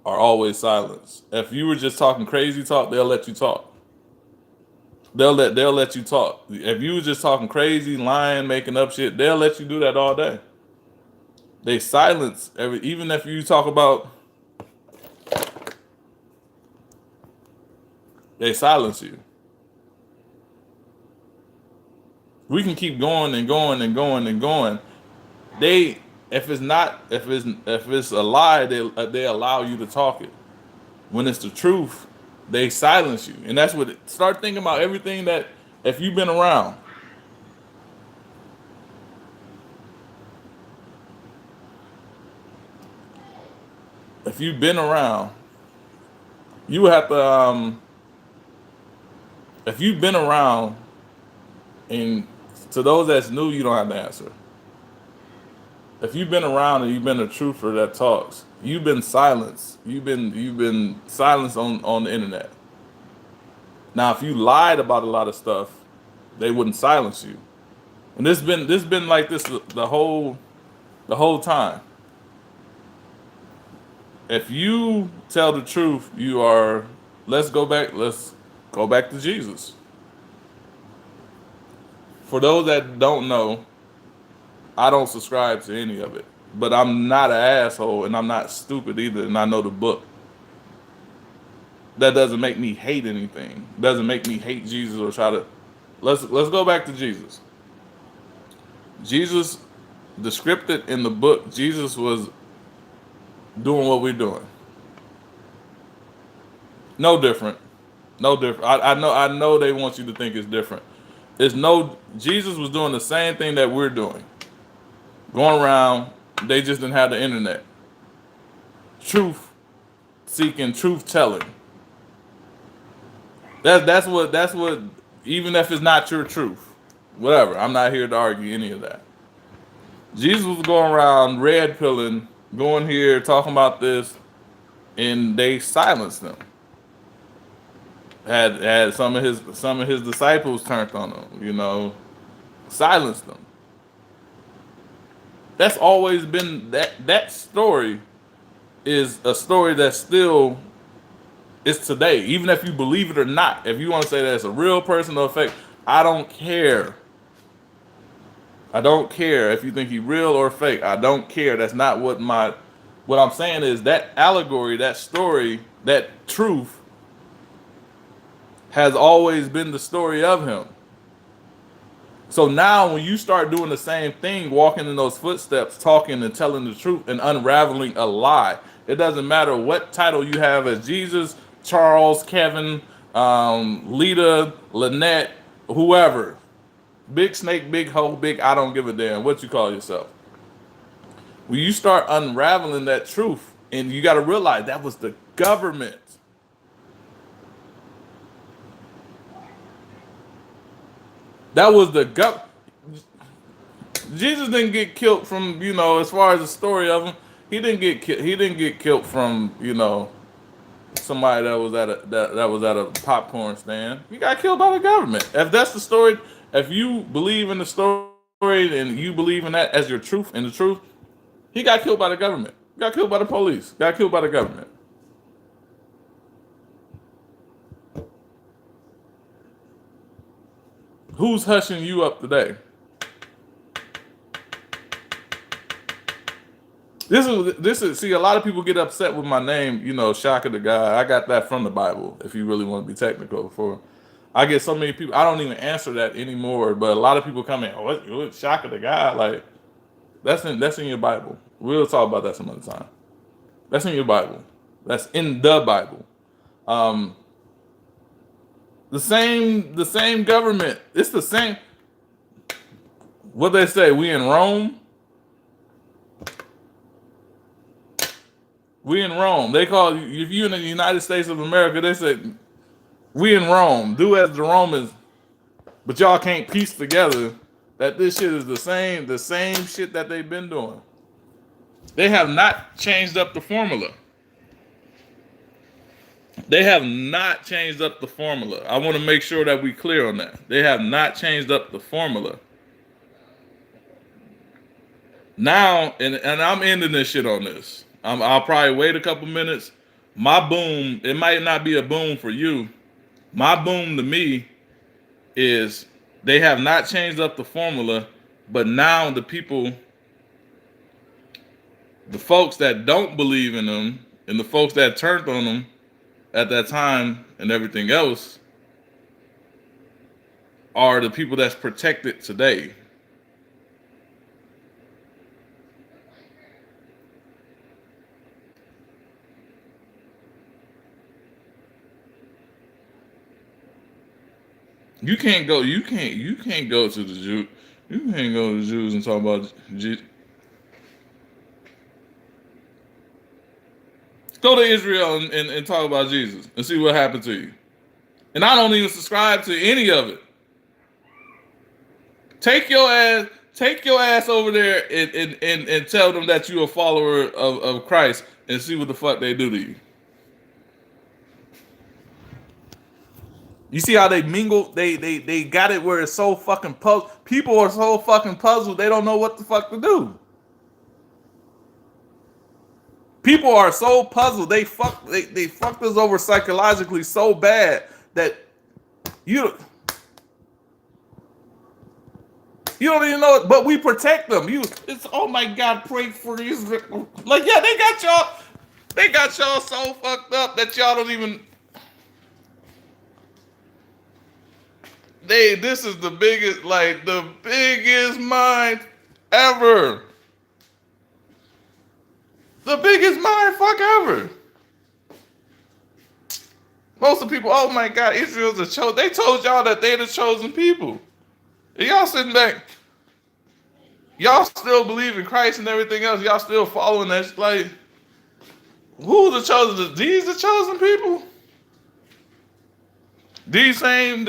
are always silenced. If you were just talking crazy talk, they'll let you talk. They'll let you talk. If you were just talking crazy, lying, making up shit, they'll let you do that all day. They silence even if you talk about, they silence you. We can keep going and going and going and going. They if it's a lie, they allow you to talk it. When it's the truth, they silence you, and that's what. Start thinking about everything that, if you've been around, if you've been around, you have to. If you've been around, and to those that's new, you don't have to answer. If you've been around and you've been a truther that talks, you've been silenced. You've been silenced on the internet. Now, if you lied about a lot of stuff, they wouldn't silence you. And this been like this the whole time. If you tell the truth, you are. Let's go back to Jesus. For those that don't know, I don't subscribe to any of it. But I'm not an asshole and I'm not stupid either, and I know the book. That doesn't make me hate anything. Doesn't make me hate Jesus or try to. Let's go back to Jesus. Jesus, the scripted in the book, Jesus was doing what we're doing. No different. No different. I know they want you to think it's different. It's no Jesus was doing the same thing that we're doing. Going around, they just didn't have the internet. Truth seeking, truth telling. That's what even if it's not your truth. Whatever. I'm not here to argue any of that. Jesus was going around red pilling, going here, talking about this, and they silenced him. Had some of his disciples turned on him, silenced them. That's always been that story is a story that still is today, even if you believe it or not. If you want to say that it's a real person or fake, I don't care. I don't care if you think he's real or fake. I don't care. That's not what I'm saying is that allegory, that story, that truth has always been the story of him. So now when you start doing the same thing, walking in those footsteps, talking and telling the truth and unraveling a lie, it doesn't matter what title you have as Jesus, Charles, Kevin, Lita, Lynette, whoever. Big snake, big hole, big I don't give a damn what you call yourself. When you start unraveling that truth, and you got to realize that was the government. That was the Jesus didn't get killed from, as far as the story of him, he didn't get killed from, somebody that was at a popcorn stand. He got killed by the government. If that's the story, if you believe in the story and you believe in that as your truth and the truth, he got killed by the government. Got killed by the police. Got killed by the government. Who's hushing you up today? This is see, a lot of people get upset with my name, Shaka the guy. I got that from the Bible, if you really want to be technical. I get so many people, I don't even answer that anymore, but a lot of people come in, oh, what's Shaka the guy? Like, that's in your Bible. We'll talk about that some other time. That's in your Bible. That's in the Bible. Um, the same government. It's the same. What they say, we in Rome. We in Rome. They call you if you in the United States of America. They say we in Rome. Do as the Romans, but y'all can't piece together that this shit is the same shit that they've been doing. They have not changed up the formula. They have not changed up the formula. I want to make sure that we clear on that. They have not changed up the formula. Now, and I'm ending this shit on this. I'll probably wait a couple minutes. My boom, it might not be a boom for you. My boom to me is they have not changed up the formula, but now the folks that don't believe in them, and the folks that turned on them at that time and everything else are the people that's protected today. You can't go to the Jew. You can't go to the Jews and talk about go to Israel and talk about Jesus and see what happened to you. And I don't even subscribe to any of it. Take your ass over there and tell them that you're a follower of Christ and see what the fuck they do to you. You see how they mingle? They got it where it's so fucking puzzled. People are so fucking puzzled. They don't know what the fuck to do. People are so puzzled. They fucked us over psychologically so bad that you you don't even know it. But we protect them. It's oh my god, pray for these. Like yeah, they got y'all so fucked up that y'all don't even. This is the biggest mind ever. The biggest mind fuck ever. Most of the people, oh my God, Israel's the chosen. They told y'all that they're the chosen people. And y'all sitting back, y'all still believe in Christ and everything else. Y'all still following that. Like, who's the chosen? These the chosen people? These same,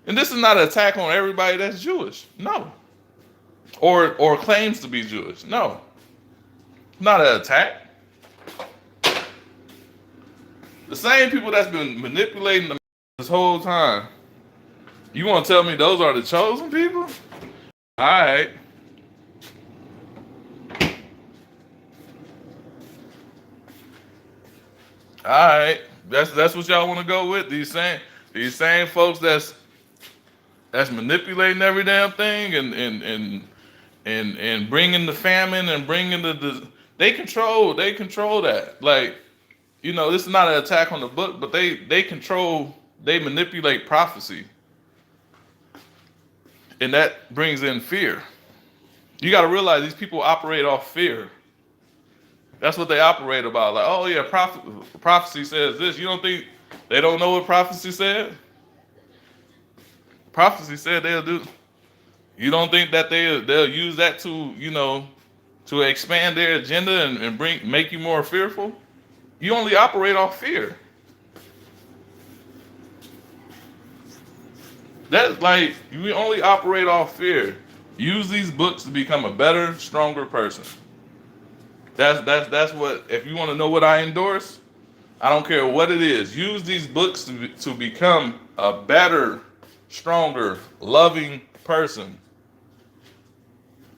and this is not an attack on everybody that's Jewish. No. Or claims to be Jewish. No. Not an attack. The same people that's been manipulating the this whole time. You want to tell me those are the chosen people? All right. All right. That's what y'all want to go with. These same folks that's manipulating every damn thing and bringing the famine and bringing the they control that. Like, this is not an attack on the book, but they manipulate prophecy. And that brings in fear. You got to realize these people operate off fear. That's what they operate about. Like, oh yeah, prophecy says this. You don't think they don't know what prophecy said? Prophecy said they'll do. You don't think that they'll use that to expand their agenda and make you more fearful? You only operate off fear. That's like we only operate off fear. Use these books to become a better, stronger person. That's what. If you want to know what I endorse, I don't care what it is. Use these books to become a better, stronger, loving person.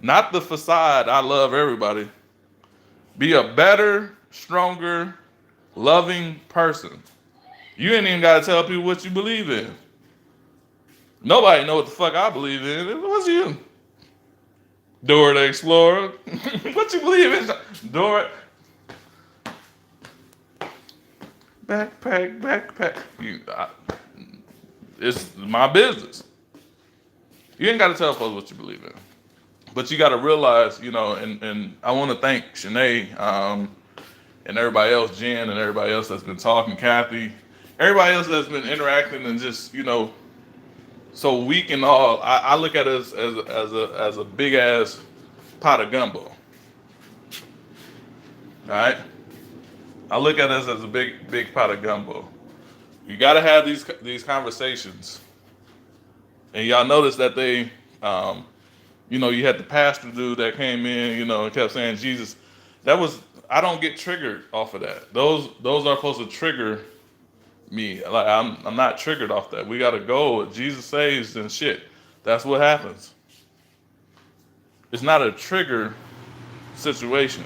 Not the facade. I love everybody. Be a better, stronger, loving person. You ain't even got to tell people what you believe in. Nobody know what the fuck I believe in. What's you? Dora the Explorer. What you believe in? Dora. Backpack. It's my business. You ain't got to tell folks what you believe in. But you got to realize, and I want to thank Shanae and everybody else, Jen and everybody else that's been talking, Kathy, everybody else that's been interacting and just, so weak and all. I look at it as a big ass pot of gumbo. All right, I look at it as a big pot of gumbo. You got to have these conversations, and y'all notice that they, you had the pastor dude that came in, and kept saying Jesus. I don't get triggered off of that. Those are supposed to trigger me. Like I'm not triggered off that. We gotta go. Jesus saves and shit. That's what happens. It's not a trigger situation.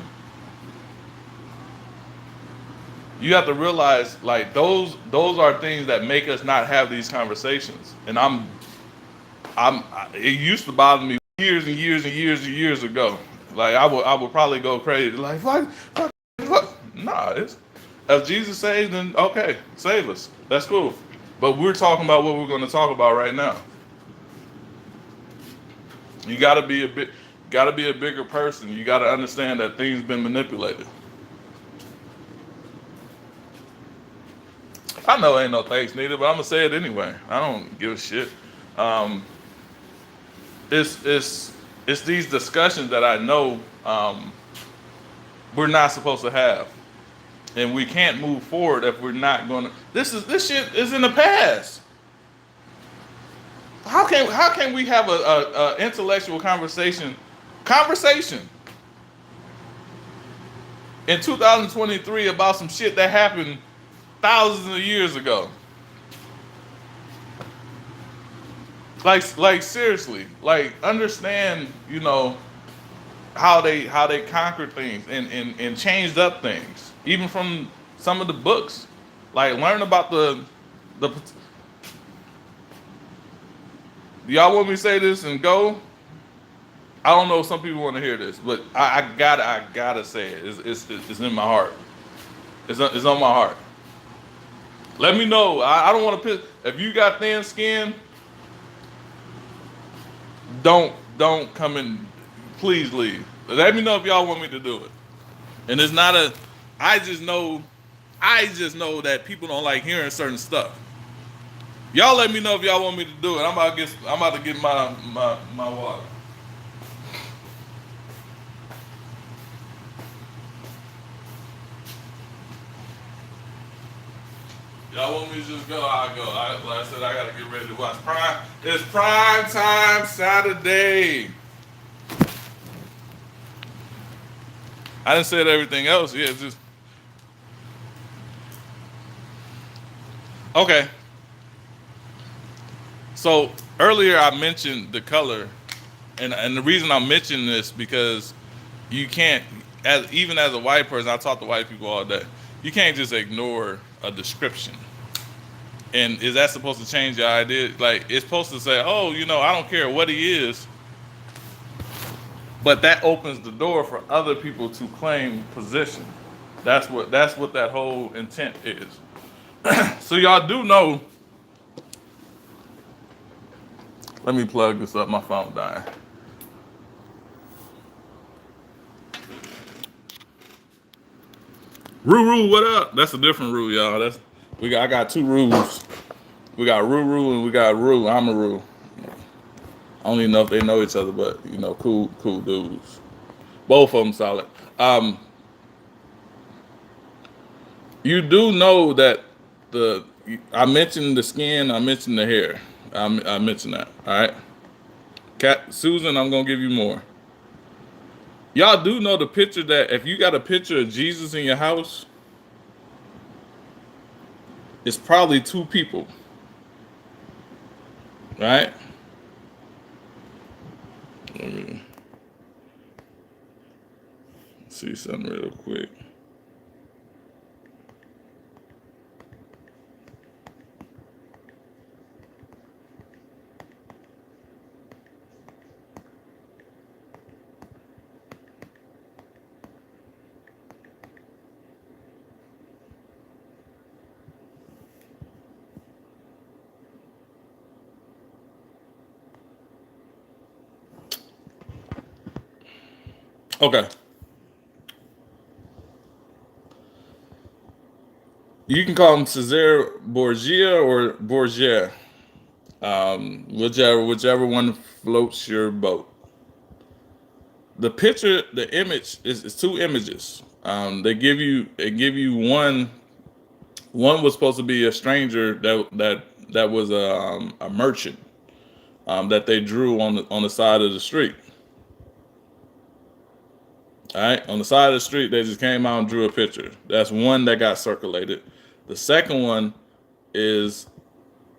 You have to realize, like those are things that make us not have these conversations. And it used to bother me years and years and years and years ago. Like I would probably go crazy. Like fuck. Nah, if Jesus saves, then okay, save us. That's cool. But we're talking about what we're going to talk about right now. You got to be a bigger person. You got to understand that things been manipulated. I know ain't no thanks needed, but I'm gonna say it anyway. I don't give a shit. It's these discussions that I know we're not supposed to have. And we can't move forward if we're not going to. This shit is in the past. How can we have a intellectual conversation in 2023 about some shit that happened thousands of years ago? Like seriously, like understand, how they conquered things and changed up things, even from some of the books. Like learn about the. Do y'all want me to say this and go? I don't know if some people want to hear this, but I gotta say it. It's in my heart. It's on my heart. Let me know. I don't want to piss. If you got thin skin, don't come in. Please leave. Let me know if y'all want me to do it. And it's not a. I just know. I just know that people don't like hearing certain stuff. Y'all let me know if y'all want me to do it. I'm about to get my water. Y'all want me to just go? I'll go. Like I said, I gotta get ready to watch Prime. It's Prime Time Saturday. I didn't say everything else. Yeah, just okay. So earlier I mentioned the color, and the reason I mentioned this because you can't, as even as a white person, I talk to white people all day. You can't just ignore a description. And is that supposed to change your idea? Like it's supposed to say, oh, I don't care what he is, but that opens the door for other people to claim position. That's what that whole intent is. So y'all do know. Let me plug this up. My phone dying. Ruru, what up? That's a different Rue, y'all. I got two Rues. We got Ruru and we got Rue. I'm a Rue. I don't even know if they know each other, but cool dudes. Both of them solid. Um, you do know that the I mentioned the skin. I mentioned the hair. I mentioned that. All right, Cat Susan. I'm gonna give you more. Y'all do know the picture that if you got a picture of Jesus in your house, it's probably two people, right? Let me see something real quick. Okay, you can call him Cesare Borgia or Borgia, whichever one floats your boat. The picture, the image is two images. They give you one. One was supposed to be a stranger that was a merchant that they drew on the side of the street. All right, on the side of the street, they just came out and drew a picture. That's one that got circulated. The second one is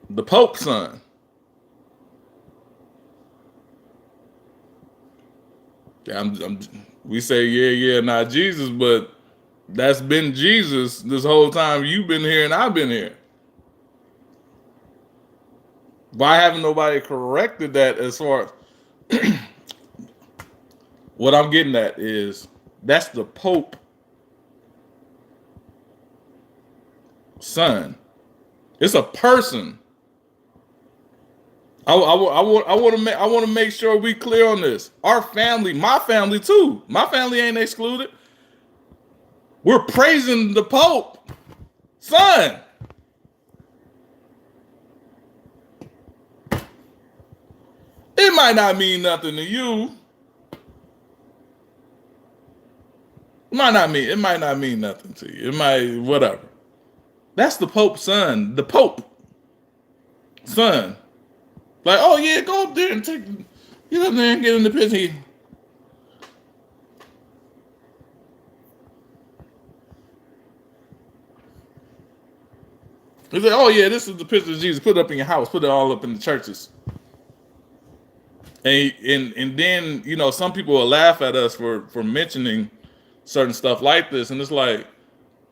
the Pope's son. Yeah, we say not Jesus, but that's been Jesus this whole time. You've been here and I've been here. Why haven't nobody corrected that? As far as what I'm getting at is that's the Pope son. It's a person. I want to make sure we clear on this. Our family, my family too. My family ain't excluded. We're praising the Pope son. It might not mean nothing to you. It might not mean nothing to you. It might whatever. That's the Pope's son. The Pope son. Like, oh yeah, go up there and get up there and get in the picture. He said, oh yeah, this is the picture of Jesus. Put it up in your house. Put it all up in the churches. And then some people will laugh at us for mentioning certain stuff like this, and it's like,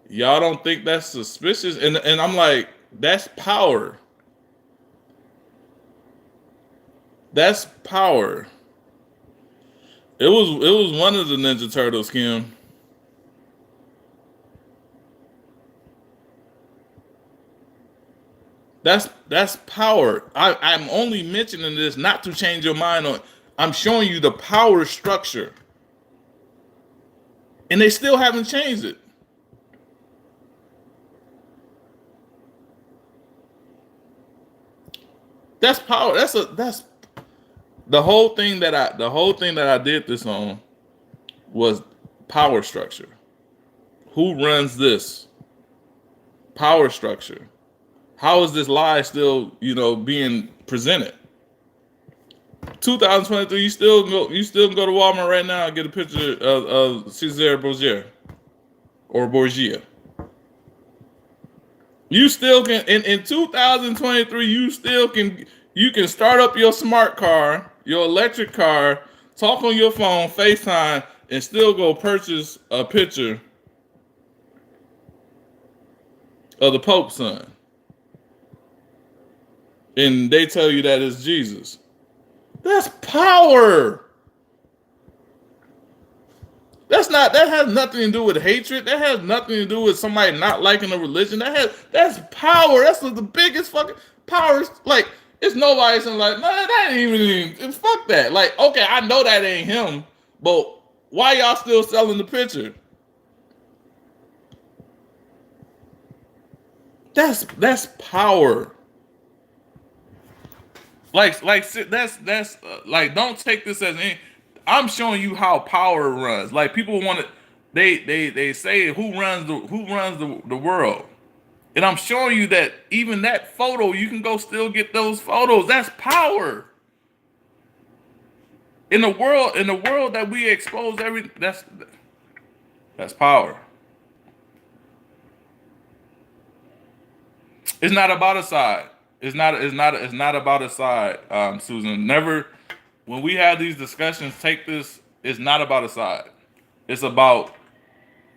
y'all don't think that's suspicious? And I'm like, that's power. That's power. It was one of the Ninja Turtles, Kim. That's power. I'm only mentioning this not to change your mind on. I'm showing you the power structure, and they still haven't changed it. That's power. That's the whole thing that I did this on was power structure. Who runs this power structure? How is this lie still, being presented? 2023, you still can go to Walmart right now and get a picture of Cesare Borgia or Borgia. You still can in 2023. You can start up your smart car, your electric car, talk on your phone, FaceTime, and still go purchase a picture of the Pope's son, and they tell you that it's Jesus. That's power. That has nothing to do with hatred. That has nothing to do with somebody not liking a religion. That's power. That's the biggest fucking power. Like, it's nobody saying like, nah, that ain't even fuck that. Like, okay, I know that ain't him, but why y'all still selling the picture? That's power. Like don't take this as any. I'm showing you how power runs. Like, people want to, they say who runs the world, and I'm showing you that even that photo, you can go still get those photos. That's power. In the world that we expose that's power. It's not about a side. It's not about a side, Susan. Never, when we have these discussions, take this. It's not about a side. It's about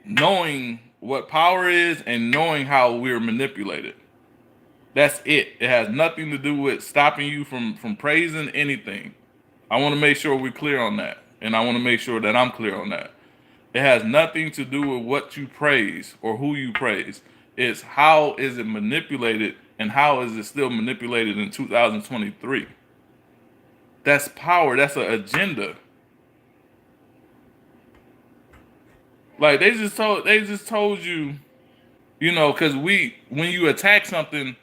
knowing what power is and knowing how we're manipulated. That's it. It has nothing to do with stopping you from praising anything. I want to make sure we're clear on that, and I want to make sure that I'm clear on that. It has nothing to do with what you praise or who you praise. It's how is it manipulated, and how is it still manipulated in 2023. That's power. That's an agenda. Like, they just told you, because when you attack something,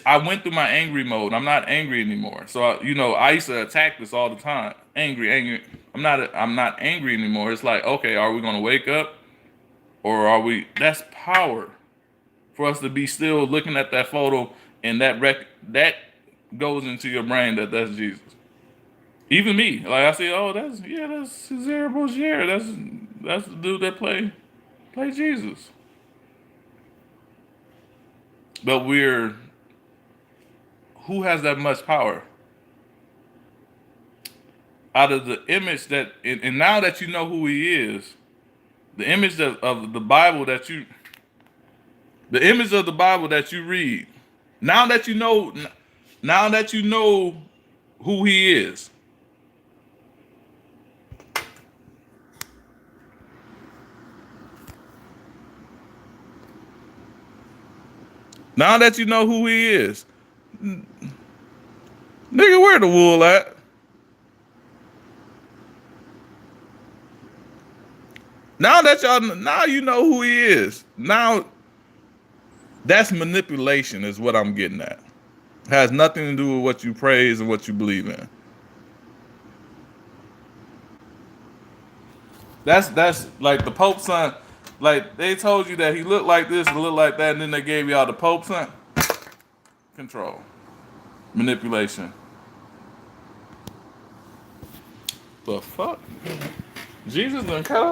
I went through my angry mode. I'm not angry anymore. So I used to attack this all the time. Angry, angry. I'm not angry anymore. It's like, okay, are we gonna wake up, or are we? That's power for us to be still looking at that photo, and that goes into your brain that's Jesus. Even me, like, I say, oh, that's Cesare Borgia. That's the dude that play Jesus. But who has that much power? Out of the image and now that you know who he is, the image of the Bible the image of the Bible that you read, now that you know, now that you know who he is, now that you know who he is, nigga, where the wool at? Now you know who he is. Now that's manipulation, is what I'm getting at. Has nothing to do with what you praise and what you believe in. That's like the Pope's son. Like, they told you that he looked like this and looked like that, and then they gave y'all the Pope's son. Control, manipulation. The fuck? Jesus done cut off.